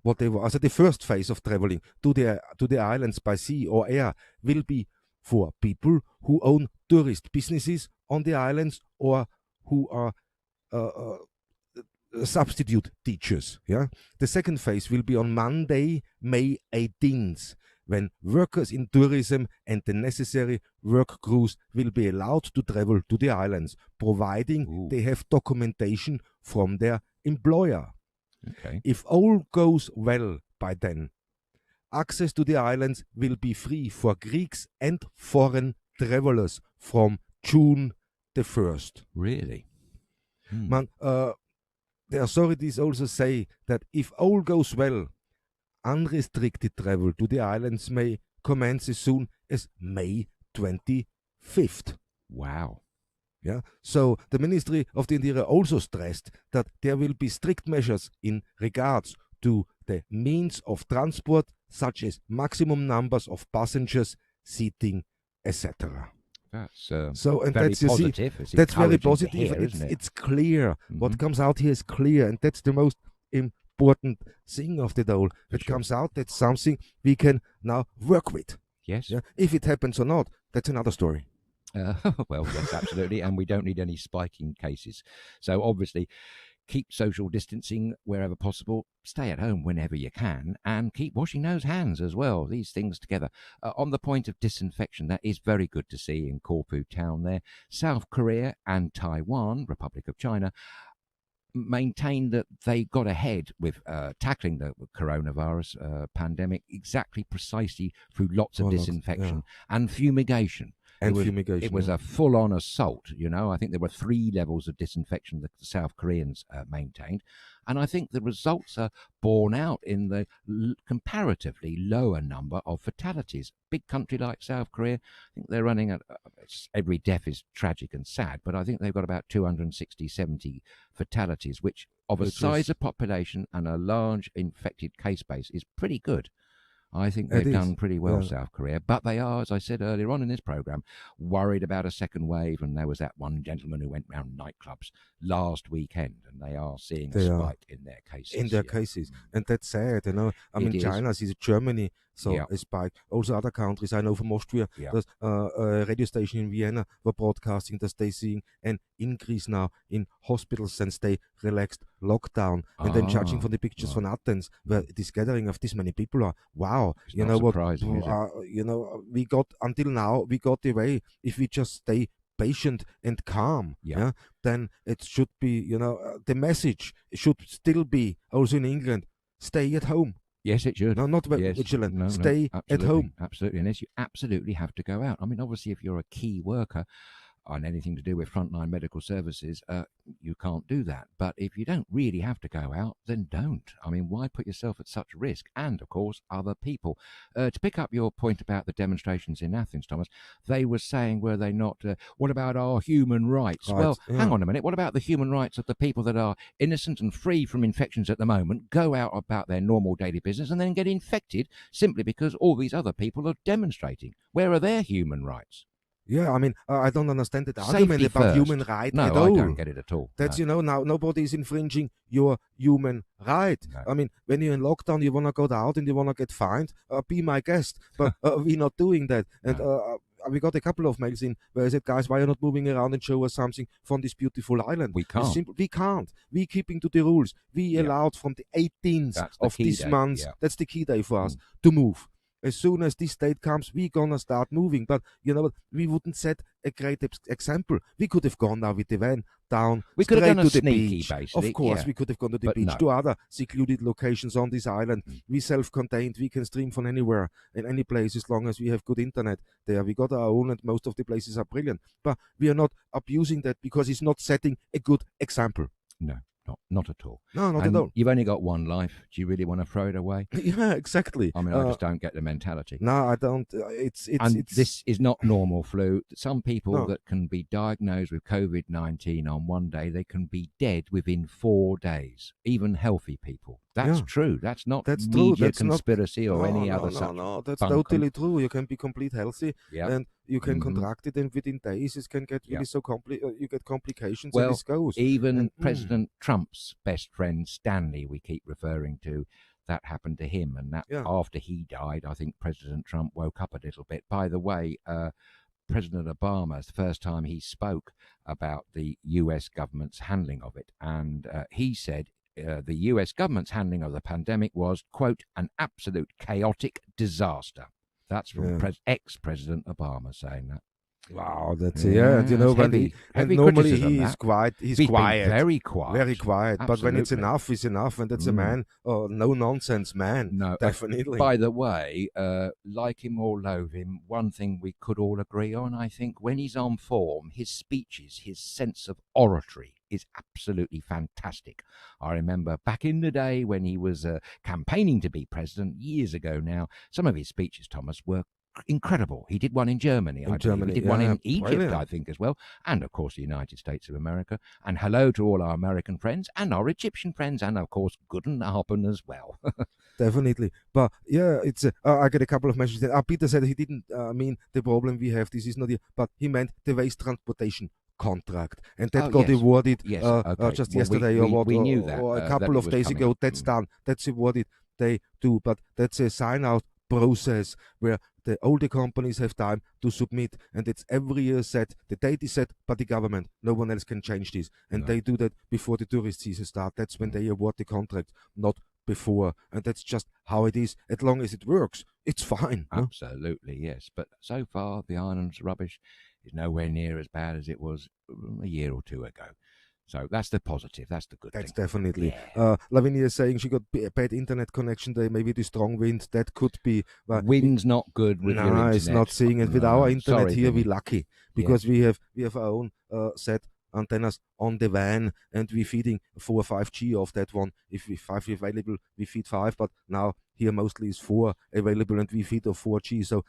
So the first phase of traveling to the islands by sea or air will be for people who own tourist businesses on the islands or who are substitute teachers. The second phase will be on Monday, May 18th, when workers in tourism and the necessary work crews will be allowed to travel to the islands, providing they have documentation from their employer. Okay. If all goes well by then, access to the islands will be free for Greeks and foreign travelers from June the 1st. Really? Man, the authorities also say that if all goes well, unrestricted travel to the islands may commence as soon as May 25th. Wow. Yeah. So the Ministry of the Interior also stressed that there will be strict measures in regards to the means of transport, such as maximum numbers of passengers, seating, etc. That's very positive. That's very positive. Hear, it's clear. What comes out here is clear, and that's the most important thing of the whole. It comes out. That's something we can now work with. Yes. Yeah? If it happens or not, that's another story. Well, yes, absolutely, and we don't need any spiking cases. So obviously, keep social distancing wherever possible, stay at home whenever you can, and keep washing those hands as well. These things together. On the point of disinfection, that is very good to see in Corfu Town there. South Korea and Taiwan, Republic of China, maintained that they got ahead with tackling the coronavirus pandemic precisely through lots of disinfection and fumigation. It was a full-on assault, I think there were 3 levels of disinfection that the South Koreans maintained. And I think the results are borne out in the comparatively lower number of fatalities. Big country like South Korea, I think they're running at, every death is tragic and sad, but I think they've got about 260, 70 fatalities, which of a size of population and a large infected case base is pretty good. I think they've done pretty well, South Korea. But they are, as I said earlier on in this program, worried about a second wave. And there was that one gentleman who went round nightclubs last weekend, and they are seeing a spike in their cases. And that's sad, I mean, China sees Germany, so a spike. Also other countries, I know from Austria, there's a radio station in Vienna were broadcasting that they're seeing an increase now in hospitals since they relaxed lockdown. And then judging from the pictures from Athens, where this gathering of this many people are, wow, it's not surprising, we got the way. If we just stay patient and calm, then it should be, the message should still be, also in England, stay at home. Yes, it should. No, not vigilant. No, stay at home. Absolutely. And you absolutely have to go out. I mean, obviously, if you're a key worker, on anything to do with frontline medical services, you can't do that. But if you don't really have to go out, then don't. I mean, why put yourself at such risk? And, of course, other people. To pick up your point about the demonstrations in Athens, Thomas, they were saying, were they not, what about our human rights? Right, Well, yeah. hang on a minute. What about the human rights of the people that are innocent and free from infections at the moment, go out about their normal daily business and then get infected simply because all these other people are demonstrating? Where are their human rights? Yeah, I mean, I don't understand that Safety argument about first. human right No, at I all. don't get it at all. That's, No. now nobody is infringing your human right. No. I mean, when you're in lockdown, you want to go out and you want to get fined, be my guest. But we're not doing that. And we got a couple of mails in where I said, guys, why are you not moving around and show us something from this beautiful island? We can't. We can't. We're keeping to the rules. We allowed from the 18th of this month, that's the key day for us, to move. As soon as this date comes, we're gonna start moving. But you know what? We wouldn't set a great example. We could have gone now with the van down. We could have done to a the sneaky, beach. basically. Of course, we could have gone to the But beach, no. to other secluded locations on this island. We self-contained. We can stream from anywhere, in any place, as long as we have good internet there. We got our own, and most of the places are brilliant. But we are not abusing that because it's not setting a good example. No. Not at all. No, not and at all. You've only got one life. Do you really want to throw it away? Yeah, exactly. I mean, I just don't get the mentality. No, I don't. This is not normal flu. Some people that can be diagnosed with COVID-19 on one day, they can be dead within 4 days. Even healthy people. That's true. That's not media conspiracy or any other such. No, that's totally true. You can be complete healthy and you can contract it, and within days it can get really you get complications, and this goes. Even President Trump's best friend Stanley, we keep referring to, that happened to him, and that after he died, I think President Trump woke up a little bit. By the way, President Obama, the first time he spoke about the U.S. government's handling of it, and he said the U.S. government's handling of the pandemic was, quote, an absolute chaotic disaster. That's from ex-President Obama saying that. Wow, that's you know, heavy normally he is that. quiet. He's quiet, very quiet, very quiet. Absolutely. But when it's enough, it's enough, and that's a man, no nonsense man. No, definitely. By the way, like him or loathe him, one thing we could all agree on, I think, when he's on form, his speeches, his sense of oratory is absolutely fantastic. I remember back in the day when he was campaigning to be president years ago now, some of his speeches, Thomas, were incredible. He did one in Germany. He did one in Egypt, I think, as well. And, of course, the United States of America. And hello to all our American friends and our Egyptian friends and, of course, Guten Abend as well. Definitely. But, yeah, it's I get a couple of messages. Peter said he didn't mean the problem we have. This is not here. But he meant the waste transportation contract, and that got awarded just yesterday we knew that, or a couple of days ago. That's done. That's awarded. They do. But that's a sign-out process where the older companies have time to submit, and it's every year set. The date is set by the government. No one else can change this, and they do that before the tourist season starts. That's when they award the contract, not before, and that's just how it is. As long as it works, it's fine. Absolutely, yes. But so far, the island's rubbish is nowhere near as bad as it was a year or two ago. So that's the positive. That's the good thing. That's definitely. Yeah. Lavinia is saying she got a bad internet connection there. Maybe the strong wind. That could be. Wind's not good with your internet. It's not seeing it. With our internet here, we're lucky because we have our own set antennas on the van, and we're feeding 4 or 5G off that one. If we 5 available, we feed 5, but now here mostly is 4 available, and we feed of 4G. So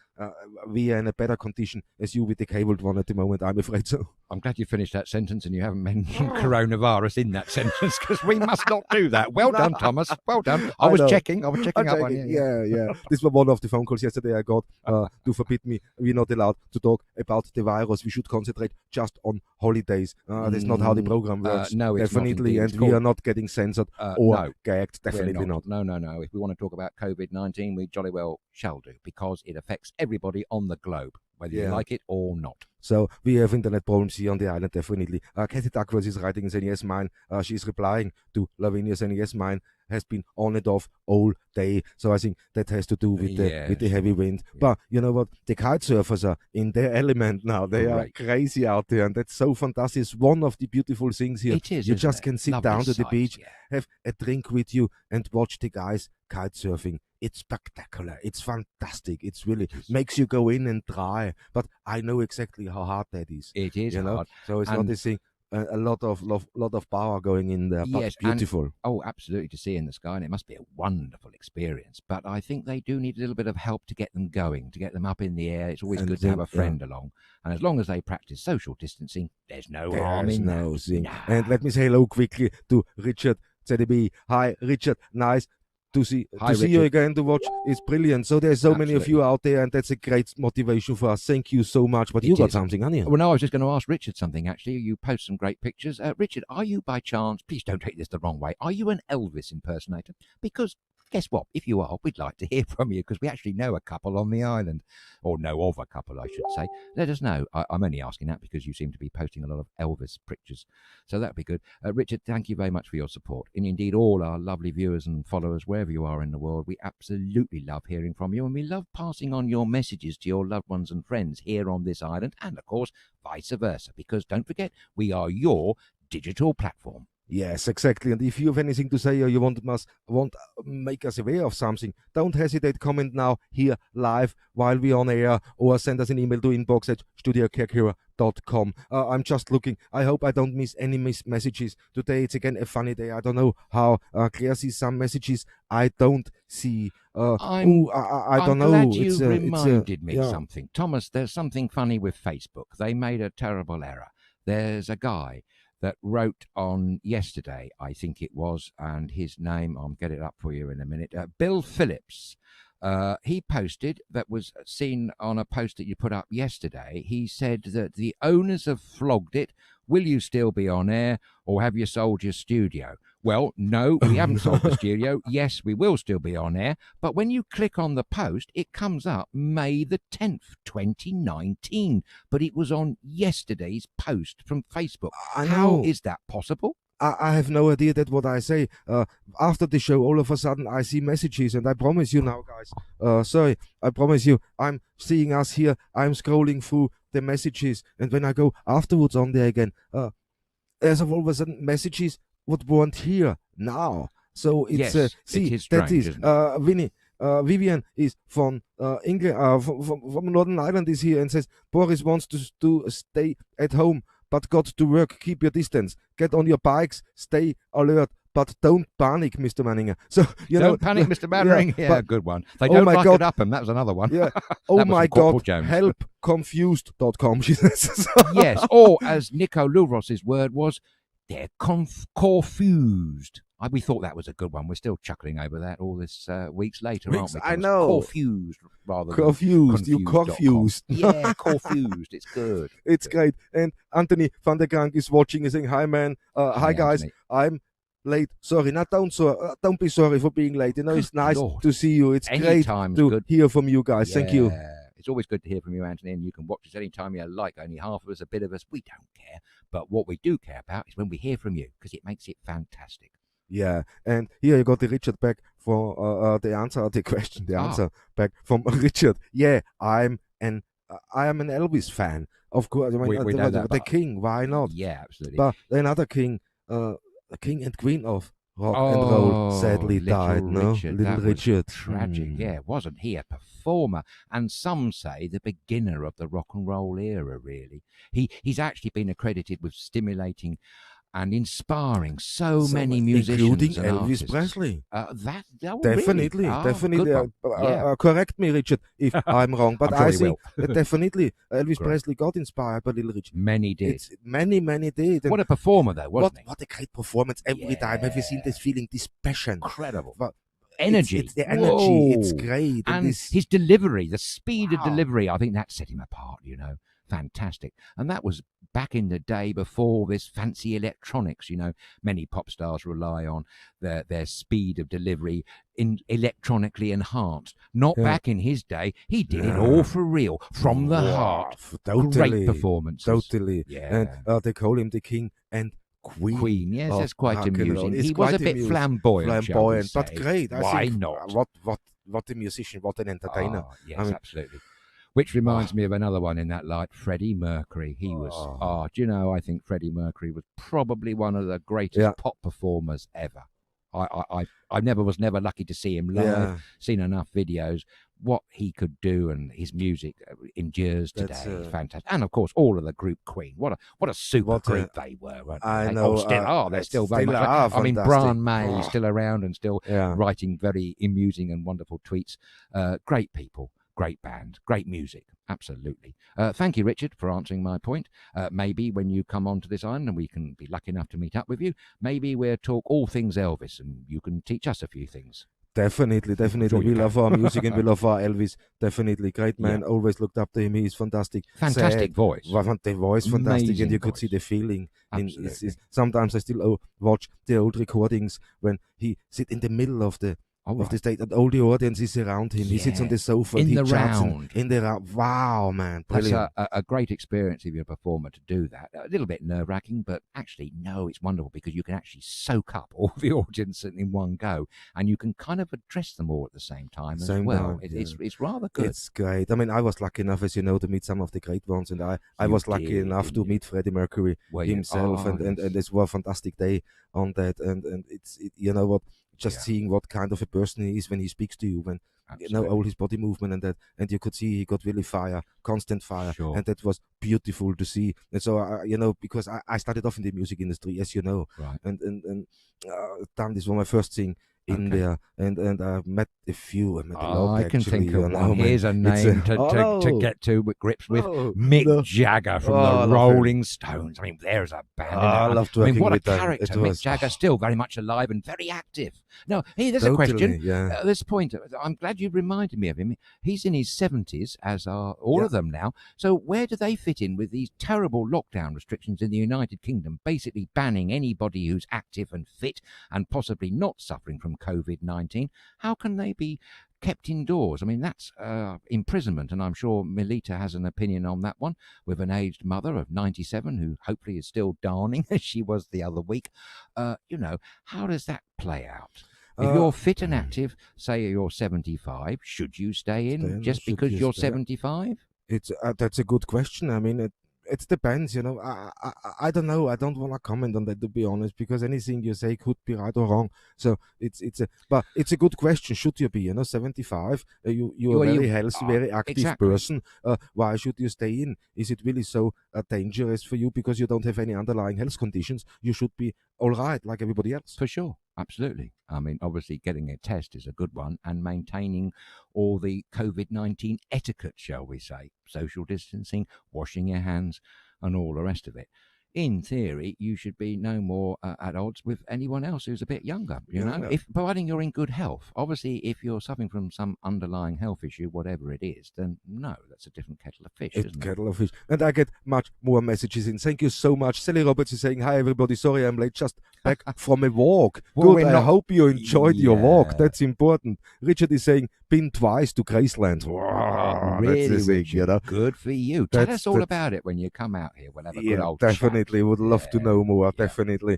we are in a better condition as you with the cabled one at the moment, I'm afraid so. I'm glad you finished that sentence and you haven't mentioned coronavirus in that sentence, because we must not do that. Well done, Thomas. Well done. I was checking up on you. Yeah. This was one of the phone calls yesterday I got to forbid me. We're not allowed to talk about the virus. We should concentrate just on holidays. That's not how the program works. No, it's definitely, not. And we are not getting censored or gagged. Definitely not. No. If we want to talk about COVID-19, we jolly well shall do, because it affects everybody on the globe, whether you like it or not. So we have internet problems here on the island, definitely. Kathy Duckworth is writing and saying, yes, mine. She's replying to Lavinia saying, yes, mine. has been on and off all day. So I think that has to do with the heavy wind. Yeah. But you know what? The kite surfers are in their element now. They are crazy out there, and that's so fantastic. It's one of the beautiful things here. It is. You just can sit Lovely down to the sight, beach, have a drink with you, and watch the guys kite surfing. It's spectacular. It's fantastic. It's really makes you go in and try. But I know exactly how hard that is. It is hard. So it's not this thing. A lot of power going in there, but yes, beautiful. Absolutely, to see in the sky, and it must be a wonderful experience. But I think they do need a little bit of help to get them going, to get them up in the air. It's always good to have a friend along, and as long as they practice social distancing, there's no harm in that. Nah. And let me say hello quickly to Richard ZDB. Hi, Richard. Nice to see you again, to watch. It's brilliant. So there's so many of you out there, and that's a great motivation for us. Thank you so much. But you got something, haven't you? Well, no, I was just going to ask Richard something, actually. You post some great pictures. Richard, are you by chance, please don't take this the wrong way, are you an Elvis impersonator? Because guess what? If you are, we'd like to hear from you, because we actually know a couple on the island, or know of a couple, I should say. Let us know. I'm only asking that because you seem to be posting a lot of Elvis pictures, so that'd be good. Richard, thank you very much for your support, and indeed all our lovely viewers and followers wherever you are in the world. We absolutely love hearing from you, and we love passing on your messages to your loved ones and friends here on this island, and of course vice versa, because don't forget, we are your digital platform. Yes, exactly. And if you have anything to say, or you want make us aware of something, don't hesitate. Comment now here live while we're on air, or send us an email to inbox@StudioKerkyra.com. I'm just looking. I hope I don't miss any messages today. It's again a funny day. I don't know how Claire sees some messages I don't see. I don't know. I'm glad you reminded me something, Thomas. There's something funny with Facebook. They made a terrible error. There's a guy that wrote on yesterday, I think it was, and his name, I'll get it up for you in a minute, Bill Phillips. He posted, that was seen on a post that you put up yesterday. He said that the owners have flogged it. Will you still be on air, or have you sold your studio? Well, no, we haven't sold the studio. Yes, we will still be on air. But when you click on the post, it comes up May the 10th, 2019. But it was on yesterday's post from Facebook. How is that possible? I have no idea that what I say. After the show, all of a sudden I see messages, and I promise you now, guys, I promise you, I'm seeing us here, I'm scrolling through the messages, and when I go afterwards on there again, there's all of a sudden messages what weren't here now. So it's it is strange, Vivian is from England, from Northern Ireland, is here and says Boris wants to stay at home, but got to work. Keep your distance. Get on your bikes. Stay alert. But don't panic, Mr. Manninger. So don't panic, Mr. Mannering. Yeah, good one. They don't like it up, and that was another one. Yeah. Oh my God. Help confused.com. She says. Yes. Or as Nico Luros's word was, they're confused. We thought that was a good one. We're still chuckling over that all this weeks later, aren't we? I know. Confused rather confused. than You confused. Yeah, confused. It's good. It's great. And Anthony van der Krank is watching. He's saying, hi, man. Hi, guys. Anthony. I'm late. Sorry. Don't be sorry for being late. It's nice to see you. It's great to hear from you guys. Yeah. Thank you. It's always good to hear from you, Anthony, and you can watch us anytime you like. Only half of us, a bit of us, we don't care. But what we do care about is when we hear from you, because it makes it fantastic. Yeah, and here you got the Richard back for the answer, the question, the answer back from Richard. Yeah, I am an Elvis fan, of course. I mean, we know that, the king, why not? Yeah, absolutely. But another king, the king and queen of rock and roll, sadly died. Little Richard, tragic. Yeah, wasn't he a performer? And some say the beginner of the rock and roll era. Really, he's actually been accredited with stimulating and inspiring so many musicians, including and Elvis artists. Presley. Definitely. Correct me, Richard, if I'm wrong. But I think that definitely Elvis Presley got inspired by Little Richard. Many did. Many did. And what a performer, though, wasn't he? What a great performance every time. Have you seen this feeling, this passion? Incredible. But energy. It's the energy. It's great. And his delivery, the speed of delivery, I think that set him apart, Fantastic. And that was back in the day before this fancy electronics. Many pop stars rely on their speed of delivery electronically enhanced. Not back in his day. He did it all for real, from the heart. Totally. Great performances. Totally. Yeah. And they call him the king and Queen. Yes, that's quite amusing. It's He was quite a bit flamboyant, but great. Why I think, not? What a musician, what an entertainer. Yes, I mean, absolutely. Which reminds me of another one in that light, Freddie Mercury. He was, do you know, I think Freddie Mercury was probably one of the greatest pop performers ever. I never was lucky to see him live, seen enough videos. What he could do and his music endures today. Fantastic. And of course, all of the group Queen. What a super group they were, weren't they? I know. Still are. They're still very much. I mean, Brian May is still around and still writing very amusing and wonderful tweets. Great people. Great band, great music, absolutely. Thank you, Richard, for answering my point. Maybe when you come onto this island and we can be lucky enough to meet up with you, maybe we'll talk all things Elvis and you can teach us a few things. Definitely. Sure we love our music and we love our Elvis. Definitely. Great man. Always looked up to him. He's fantastic. Fantastic voice. The voice, fantastic. Amazing and you could see the feeling. Sometimes I still watch the old recordings when he sit in the middle of the stage, and all the audience is around him. He sits on the sofa. In the round. Wow, man. Brilliant. That's a great experience if you're a performer to do that. A little bit nerve-wracking, but actually, no, it's wonderful because you can actually soak up all the audience in one go and you can kind of address them all at the same time as well. It's rather good. It's great. I mean, I was lucky enough, as you know, to meet some of the great ones, and I was lucky enough to meet Freddie Mercury himself, and it was a fantastic day on that. And you know what? Just seeing what kind of a person he is when he speaks to you, when you know all his body movement and that, and you could see he got really constant fire, and that was beautiful to see. And so you know, because I started off in the music industry, as you know, and damn, this was my first thing in there, and I met a few. I met a lot, I can think of one. Here's a name to get to with grips with. Mick Jagger from the Rolling Stones. I mean, there's a band. I loved working what a with them. character. Mick Jagger, still very much alive and very active. No, hey, there's a question. At this point, I'm glad you reminded me of him. He's in his 70s, as are all of them now. So where do they fit in with these terrible lockdown restrictions in the United Kingdom, basically banning anybody who's active and fit and possibly not suffering from COVID-19? How can they be kept indoors? I mean, that's imprisonment, and I'm sure Melita has an opinion on that one, with an aged mother of 97 who hopefully is still darning as she was the other week. You know, how does that play out? If you're fit and active, say you're 75, should you stay in just because you're 75? That's a good question. I mean, it depends, you know. I don't know. I don't want to comment on that, to be honest, because anything you say could be right or wrong. So but it's a good question. Should you be, you know, 75? You're a very healthy, very active person. Why should you stay in? Is it really so dangerous for you because you don't have any underlying health conditions? You should be all right, like everybody else. For sure. Absolutely. I mean, obviously getting a test is a good one, and maintaining all the COVID-19 etiquette, shall we say, social distancing, washing your hands, and all the rest of it. In theory, you should be no more at odds with anyone else who's a bit younger, you know, if providing you're in good health. Obviously, if you're suffering from some underlying health issue, whatever it is, then no, that's a different kettle of fish, isn't it? Kettle of fish. And I get much more messages in. Thank you so much. Sally Roberts is saying, hi, everybody. Sorry, I'm late. Just back from a walk. Well, good. I hope you enjoyed your walk. That's important. Richard is saying, been twice to Graceland. Wow, really, that's Richard, you know? Good for you. Tell us all about it when you come out here. We'll have a good old definitely. chat. Would love to know more. Definitely.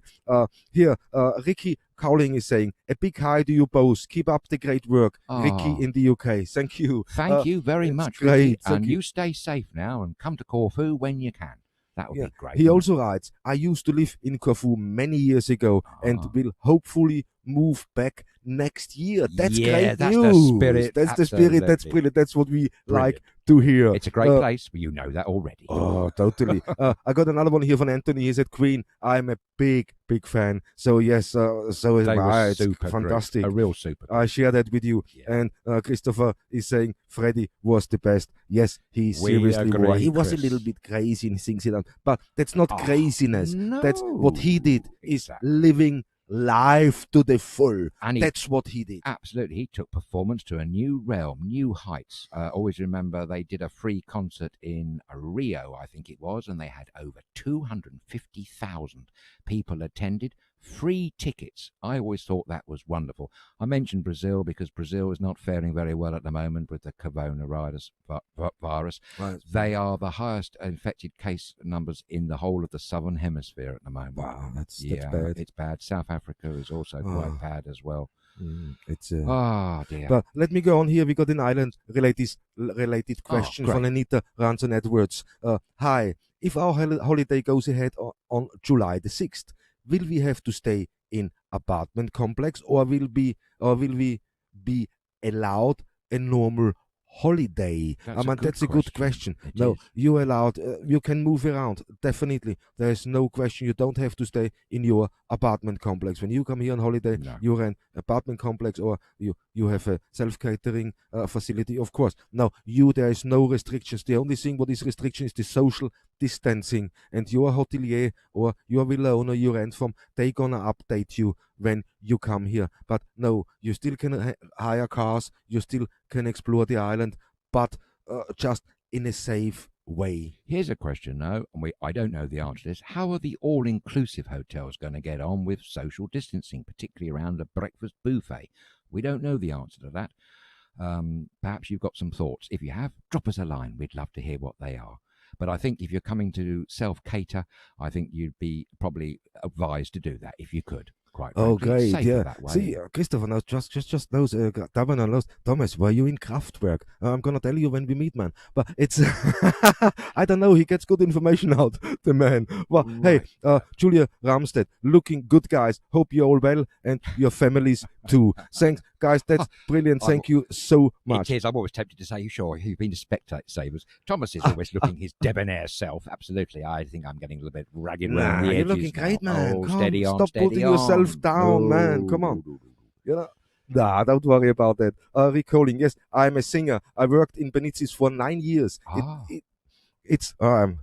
Here, Ricky Cowling is saying, a big hi to you both. Keep up the great work. Ricky in the UK. Thank you. Thank you very much, great. Ricky. And you stay safe now and come to Corfu when you can. That would be great. He also writes, I used to live in Corfu many years ago and will hopefully move back next year. That's great that's news. The spirit. That's the spirit. That's brilliant. That's what we like to hear. It's a great place, but you know that already. Oh, totally. I got another one here from Anthony. He said, Queen, I'm a big fan. So yes, so is I. It's fantastic. Great. A real super. I share that with you. And Christopher is saying Freddie was the best. Yes, he seriously was. He was a little bit crazy in things he done, but that's not craziness. No. That's what he did. Is living life to the full. And that's what he did. Absolutely. He took performance to a new realm, new heights. Always remember they did a free concert in Rio, I think it was, and they had over 250,000 people attended. free tickets. I always thought that was wonderful. I mentioned Brazil because Brazil is not faring very well at the moment with the coronavirus virus. Right. They are the highest infected case numbers in the whole of the southern hemisphere at the moment. Wow, that's bad. It's bad. South Africa is also quite bad as well. It's dear. But let me go on here. We got an island-related question from Anita Ranson Edwards. Hi, if our holiday goes ahead on July the 6th, will we have to stay in apartment complex, or will we be allowed a normal holiday? That's a good question. No, you're allowed. You can move around. Definitely, there is no question. You don't have to stay in your apartment complex. When you come here on holiday, you're an apartment complex, or you have a self-catering facility. Of course, no, there is no restrictions. The only thing what is restriction is the social distancing. And your hotelier or your villa owner you rent from, they gonna update you when you come here. But no, you still can hire cars. You still can explore the island, but just in a safe way. Here's a question, though, and I don't know the answer to this. How are the all-inclusive hotels going to get on with social distancing, particularly around the breakfast buffet? We don't know the answer to that. Perhaps you've got some thoughts. If you have, drop us a line. We'd love to hear what they are. But I think if you're coming to self-cater, I think you'd be probably advised to do that if you could. Quite frankly. Great, yeah. See, Christopher knows, just knows, Governor knows. Thomas, were you in Kraftwerk? I'm gonna tell you when we meet, man. But it's, I don't know, he gets good information out, the man. Well, right. Hey, Julia Ramstead, looking good, guys. Hope you're all well, and your families too. Thanks, guys, that's brilliant. Thank you so much. It is. I'm always tempted to say, sure, you've been to Specsavers. Thomas is always looking his debonair self. Absolutely. I think I'm getting a little bit ragged around the edges. You're looking great, man. Oh, steady on, stop steady putting on. yourself down, man. Come on. Don't worry about that. Recalling, yes, I'm a singer. I worked in Benitez for 9 years. It's 9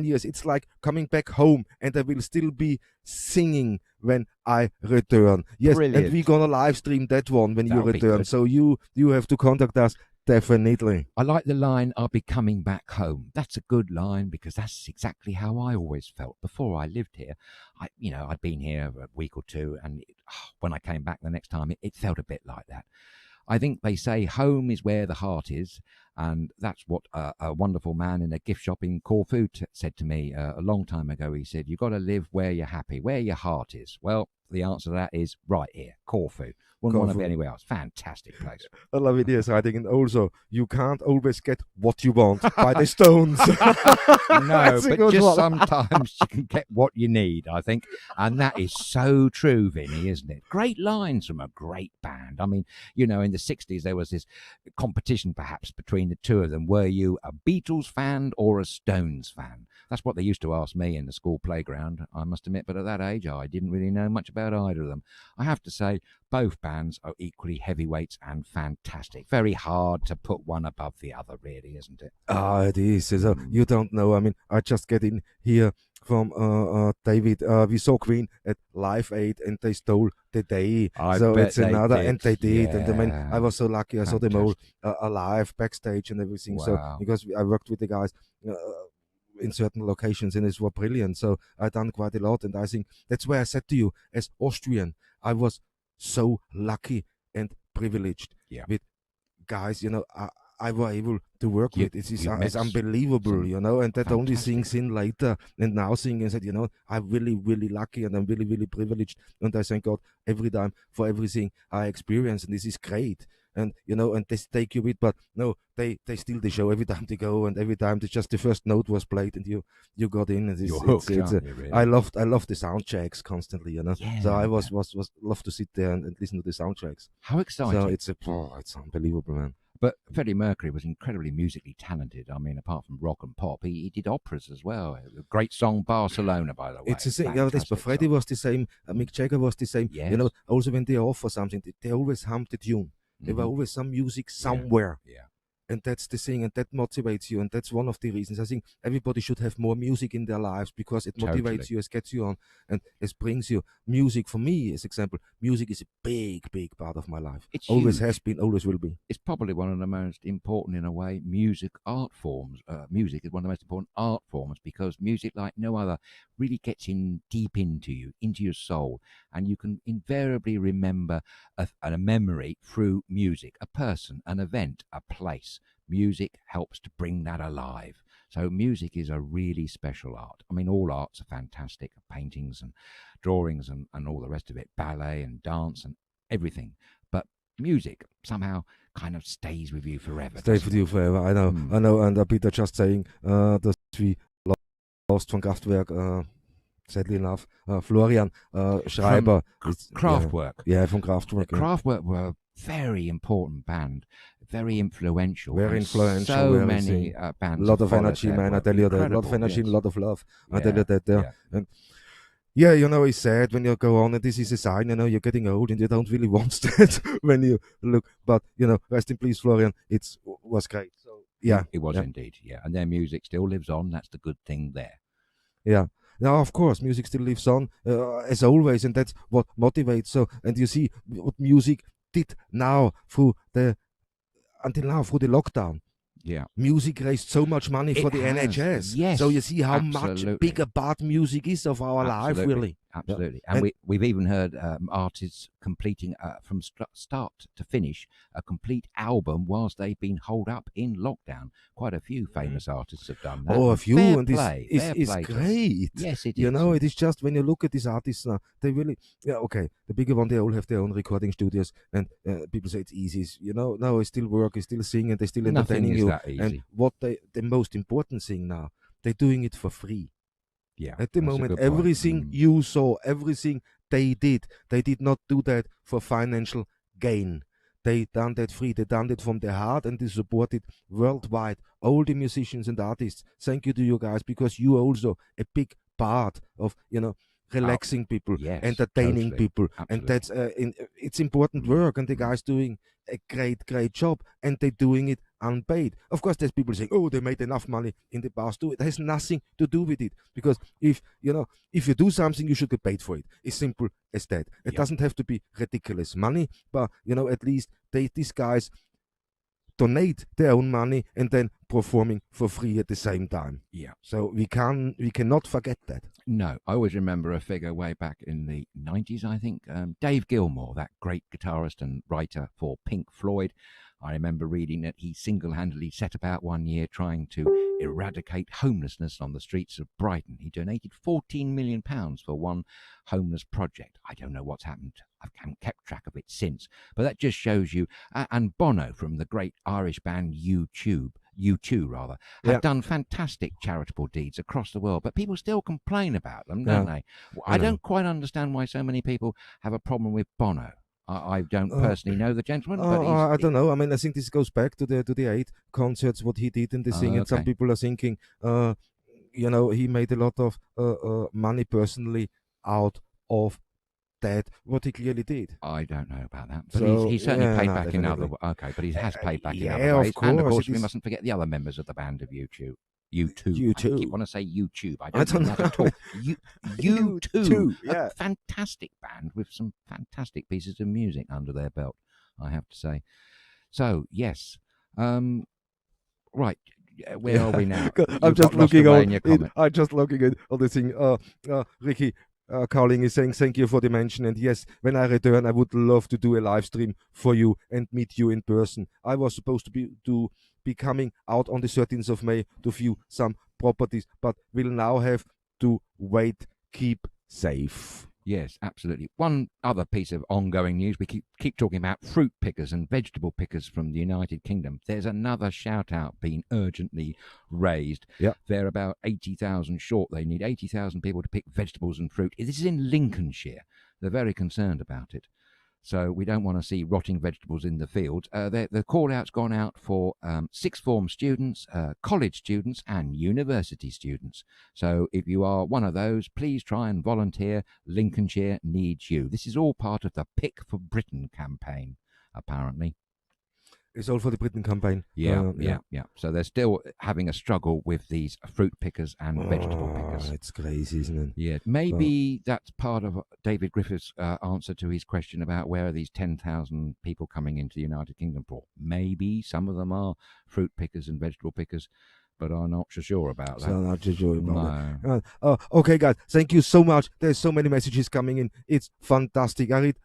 years. It's like coming back home, and I will still be singing when I return. Yes, brilliant. And we're gonna live stream that one when you return. So you have to contact us. Definitely. I like the line, I'll be coming back home. That's a good line because that's exactly how I always felt before I lived here. I'd been here a week or two, and when I came back the next time, it felt a bit like that. I think they say home is where the heart is, and that's what a wonderful man in a gift shop in Corfu said to me a long time ago. He said, you've got to live where you're happy, where your heart is. Well, the answer to that is right here, Corfu. Wouldn't want to be anywhere else. Fantastic place. I love it, yes. I think, and also, you can't always get what you want by the Stones. No, but just sometimes you can get what you need, I think. And that is so true, Vinny, isn't it? Great lines from a great band. I mean, in the 60s, there was this competition, perhaps, between the two of them. Were you a Beatles fan or a Stones fan? That's what they used to ask me in the school playground, I must admit. But at that age, I didn't really know much about either of them. I have to say, both bands are equally heavyweights and fantastic. Very hard to put one above the other, really, isn't it? It is. You don't know. I mean, I just get in here from David. We saw Queen at Live Aid, and they stole the day. It's another, and they did. Yeah. And I mean, I was so lucky. I saw them all alive backstage and everything. Wow. So because I worked with the guys in certain locations, and it was brilliant. So I done quite a lot, and I think that's why I said to you, as Austrian, I was so lucky and privileged with guys, I were able to work with. It's unbelievable, and that only sinks in later. And now seeing and said, I'm really, really lucky, and I'm really, really privileged. And I thank God every time for everything I experience. And this is great. And, and they take you with, but no, they steal the show every time they go, and every time just the first note was played and you got in. And you're hooked, really? I love the sound checks constantly, Yeah, so I was love to sit there and listen to the sound tracks. How exciting. So it's unbelievable, man. But Freddie Mercury was incredibly musically talented. I mean, apart from rock and pop, he did operas as well. A great song, Barcelona, by the way. It's the same. But Freddie was the same. Mick Jagger was the same. Yes. Also when they offer something, they always hummed the tune. There were always some music somewhere. Yeah. and that's the thing, and that motivates you, and that's one of the reasons. I think everybody should have more music in their lives because it motivates you, it gets you on, and it brings you. Music, for me, as example, music is a big part of my life. It's always huge. Has been, always will be. It's probably one of the most important, in a way, art forms. Music is one of the most important art forms because music, like no other, really gets in deep into you, into your soul, and you can invariably remember a memory through music, a person, an event, a place. Music helps to bring that alive. So music is a really special art. I mean, all arts are fantastic, paintings and drawings and all the rest of it, ballet and dance and everything. But music somehow kind of stays with you forever. Stays with you forever, I know. And Peter just saying that we lost from Kraftwerk, sadly enough, Florian Schreiber. Kraftwerk. Yeah, from Kraftwerk. Kraftwerk were a very important band, very influential. Very influential. So many bands. A lot of energy, man. I tell you that. A lot of energy and a lot of love. I tell you that. And yeah, it's sad when you go on, and this is a sign, you're getting old and you don't really want that when you look. But, rest in peace, Florian. It was great. So, yeah. It was indeed, yeah. And their music still lives on. That's the good thing there. Yeah. Now, of course, music still lives on, as always, and that's what motivates. So, and you see what music did until now, through the lockdown. Yeah. Music raised so much money for the NHS. Yes. So you see how much bigger part music is of our life, really. Absolutely. Yeah. And we've even heard artists completing from start to finish a complete album whilst they've been holed up in lockdown. Quite a few famous artists have done that. Oh, a few. Fair and play, it's great. Yes, it is. It is just when you look at these artists now, they really, okay, the bigger one, they all have their own recording studios, and people say it's easy. No, it's still work, it's still singing, and they're still entertaining you. That easy. And what the most important thing now, they're doing it for free. Yeah. At the moment, everything you saw, everything they did not do that for financial gain. They done that free. They done it from their heart, and they support it worldwide. All the musicians and artists. Thank you to you guys, because you also a big part of relaxing people, entertaining people, Absolutely. and that's it's important work. And the guys doing a great job, and they're doing it unpaid. Of course, there's people saying, "Oh, they made enough money in the past." It has nothing to do with it, because if you do something, you should get paid for it. It's simple as that. It doesn't have to be ridiculous money, but at least these guys donate their own money and then performing for free at the same time. Yeah. So we cannot forget that. No, I always remember a figure way back in the 90s, I think. Dave Gilmour, that great guitarist and writer for Pink Floyd. I remember reading that he single-handedly set about one year trying to eradicate homelessness on the streets of Brighton. He donated £14 million for one homeless project. I don't know what's happened. I haven't kept track of it since. But that just shows you. And Bono from the great Irish band U2, have done fantastic charitable deeds across the world. But people still complain about them, don't they? I don't quite understand why so many people have a problem with Bono. I don't personally know the gentleman, but I don't know. I mean, I think this goes back to the 8 concerts, what he did in the thing, and some people are thinking, he made a lot of money personally out of that, what he clearly did. I don't know about that, but he certainly paid back in other ways. Okay, but he has paid back in other ways. And of course, we mustn't forget the other members of the band of U2. I keep want to say YouTube. I don't know that at all. U2, a fantastic band with some fantastic pieces of music under their belt, I have to say. So yes, right. Where are we now? I'm just looking on the thing. Ricky Carling is saying thank you for the mention, and yes, when I return, I would love to do a live stream for you and meet you in person. I was supposed to be coming out on the 13th of May to view some properties, but will now have to wait. Keep safe. Yes, absolutely. One other piece of ongoing news, we keep talking about fruit pickers and vegetable pickers from the United Kingdom. There's another shout-out being urgently raised. Yep. They're about 80,000 short. They need 80,000 people to pick vegetables and fruit. This is in Lincolnshire. They're very concerned about it. So we don't want to see rotting vegetables in the fields. The call-out's gone out for sixth form students, college students and university students. So if you are one of those, please try and volunteer. Lincolnshire needs you. This is all part of the Pick for Britain campaign, apparently. It's all for the Britain campaign. Yeah. So they're still having a struggle with these fruit pickers and vegetable pickers. It's crazy, isn't it? Yeah, maybe that's part of David Griffiths' answer to his question about where are these 10,000 people coming into the United Kingdom for. Maybe some of them are fruit pickers and vegetable pickers, but I'm not so sure about that. So not so sure about that. Okay, guys, thank you so much. There's so many messages coming in. It's fantastic. I read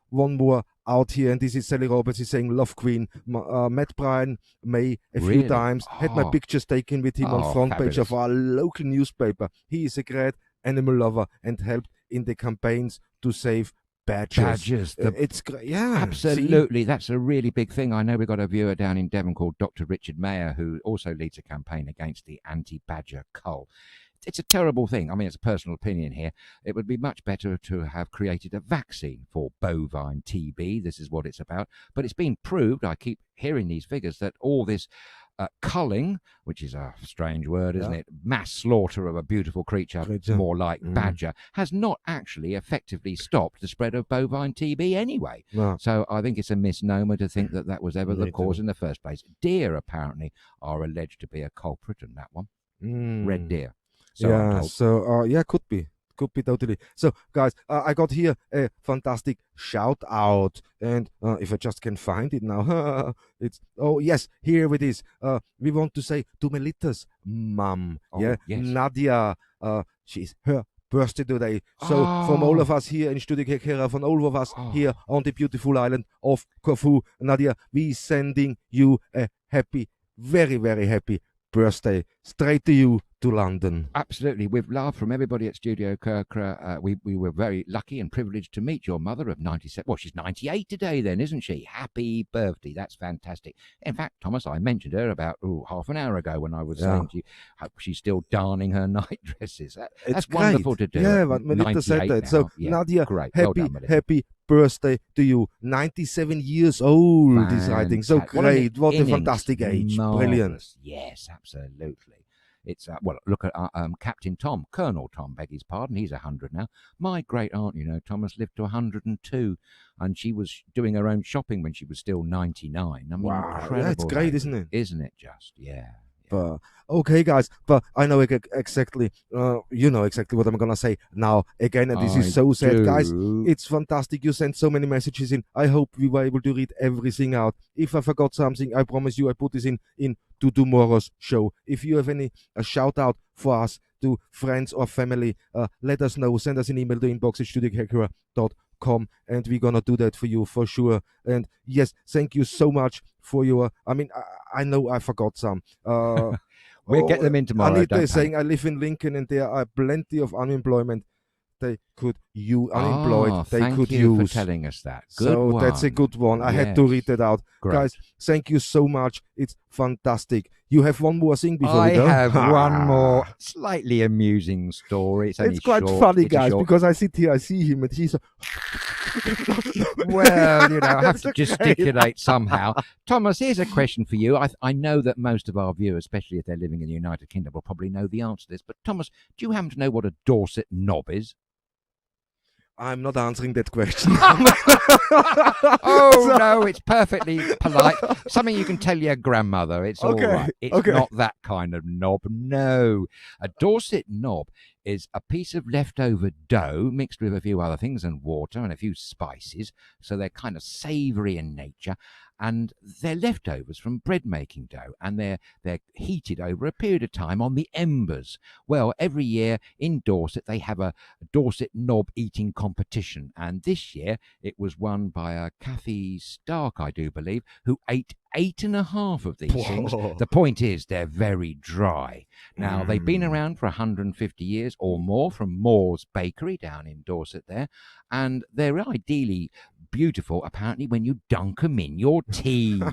one more out here, and this is Sally Roberts. He's saying, love Queen. Met Brian May a few times. Had my pictures taken with him on front page of our local newspaper. He is a great animal lover and helped in the campaigns to save badgers. It's great. Yeah, absolutely. See? That's a really big thing. I know we've got a viewer down in Devon called Dr. Richard Mayer, who also leads a campaign against the anti-badger cull. It's a terrible thing. I mean, it's a personal opinion here. It would be much better to have created a vaccine for bovine TB. This is what it's about. But it's been proved, I keep hearing these figures, that all this culling, which is a strange word, isn't it? Mass slaughter of a beautiful creature, more like badger, has not actually effectively stopped the spread of bovine TB anyway. No. So I think it's a misnomer to think that that was ever the cause in the first place. Deer, apparently, are alleged to be a culprit in that one. Red deer. Could be totally. So, guys, I got here a fantastic shout out, and if I just can find it now, it's here it is. We want to say to Melita's mum, Nadia. She's her birthday today. So, from all of us here in StudioKerkyra, from all of us here on the beautiful island of Corfu, Nadia, we sending you a happy, very, very happy birthday straight to you, to London. Absolutely. With love from everybody at StudioKerkyra. We were very lucky and privileged to meet your mother of 97. Well, she's 98 today then, isn't she? Happy birthday. That's fantastic. In fact, Thomas, I mentioned her about half an hour ago when I was saying to you, she's still darning her night dresses. That's wonderful to do. Yeah, but Melita said that. Now. So, Nadia, happy birthday to you. 97 years old is writing. So great. What a fantastic age. Marvelous. Brilliant. Yes, absolutely. It's, look at Captain Tom, Colonel Tom, beg his pardon, he's 100 now. My great aunt, Thomas, lived to 102, and she was doing her own shopping when she was still 99. I mean, incredible. That's great, isn't it? Isn't it just? Yeah. But, okay, guys, but I know exactly, you know exactly what I'm going to say now again, and this is so sad, guys. It's fantastic. You sent so many messages in. I hope we were able to read everything out. If I forgot something, I promise you I put this in to tomorrow's show. If you have a shout out for us to friends or family, let us know. Send us an email to inbox@studiokerkyra.com, and we're gonna do that for you for sure. And yes, thank you so much for your, I know I forgot some. We'll get them in tomorrow. Anita is saying, I live in Lincoln and there are plenty of unemployment. They could use unemployed. They could use. Thank you for telling us that. Good that's a good one. I had to read that out. Great. Guys, thank you so much. It's fantastic. You have one more thing before we go? I have one more slightly amusing story. It's quite funny, guys, because I sit here, I see him, and he's well, I have to gesticulate somehow. Thomas, here's a question for you. I know that most of our viewers, especially if they're living in the United Kingdom, will probably know the answer to this. But Thomas, do you happen to know what a Dorset knob is? I'm not answering that question. No, it's perfectly polite. Something you can tell your grandmother. It's all right. It's not that kind of knob. No. A Dorset knob is a piece of leftover dough mixed with a few other things and water and a few spices. So they're kind of savoury in nature. And they're leftovers from bread making dough, and they're heated over a period of time on the embers. Well, every year in Dorset they have a Dorset knob eating competition, and this year it was won by a Kathy Stark, I do believe, who ate 8.5 of these things. The point is they're very dry. Now, they've been around for 150 years or more from Moore's Bakery down in Dorset there, and they're ideally beautiful, apparently, when you dunk them in your tea. A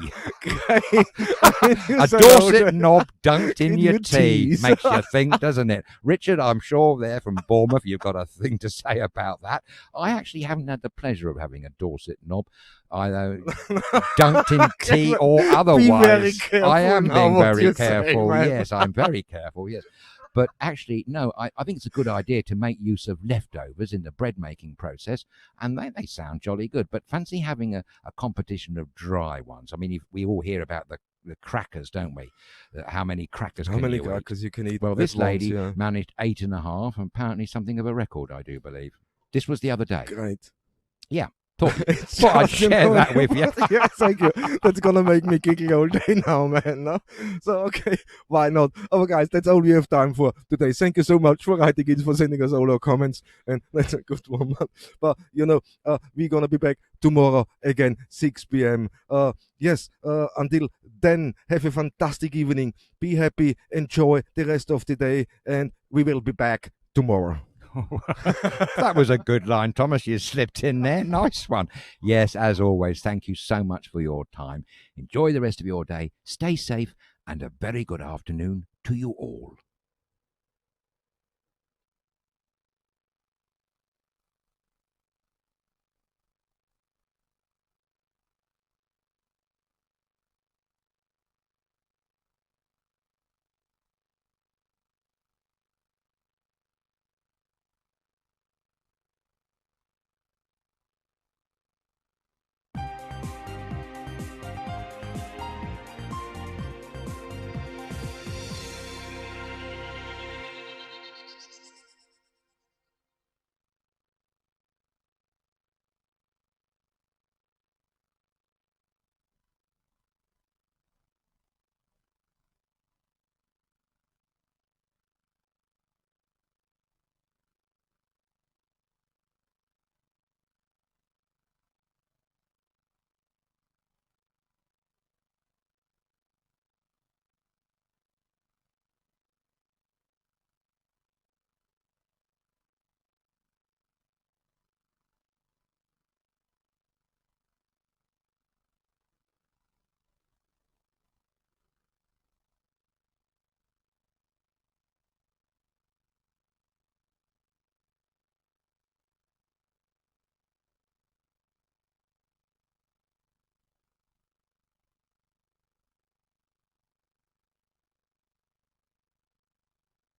Dorset knob dunked in your tea makes you think, doesn't it? Richard, I'm sure there from Bournemouth, you've got a thing to say about that. I actually haven't had the pleasure of having a Dorset knob, either dunked in tea or otherwise. I am being very careful. Yes, I'm very careful. Yes. But actually, no, I think it's a good idea to make use of leftovers in the bread making process, and they sound jolly good. But fancy having a competition of dry ones. I mean, we all hear about the crackers, don't we? How many crackers How can many you crackers eat? you can eat? Well, this lady once, managed 8.5, and apparently something of a record, I do believe. This was the other day. Great. Yeah. Thought I'd share that with you. Yeah, thank you. That's gonna make me giggle all day now, man. No? So, okay, why not? Oh, guys, that's all we have time for today. Thank you so much for writing in, for sending us all our comments, and that's a good one. But, we're gonna be back tomorrow again, 6 p.m. Yes, until then, have a fantastic evening. Be happy, enjoy the rest of the day, and we will be back tomorrow. That was a good line, Thomas. You slipped in there. Nice one. Yes, as always, thank you so much for your time. Enjoy the rest of your day. Stay safe, and a very good afternoon to you all.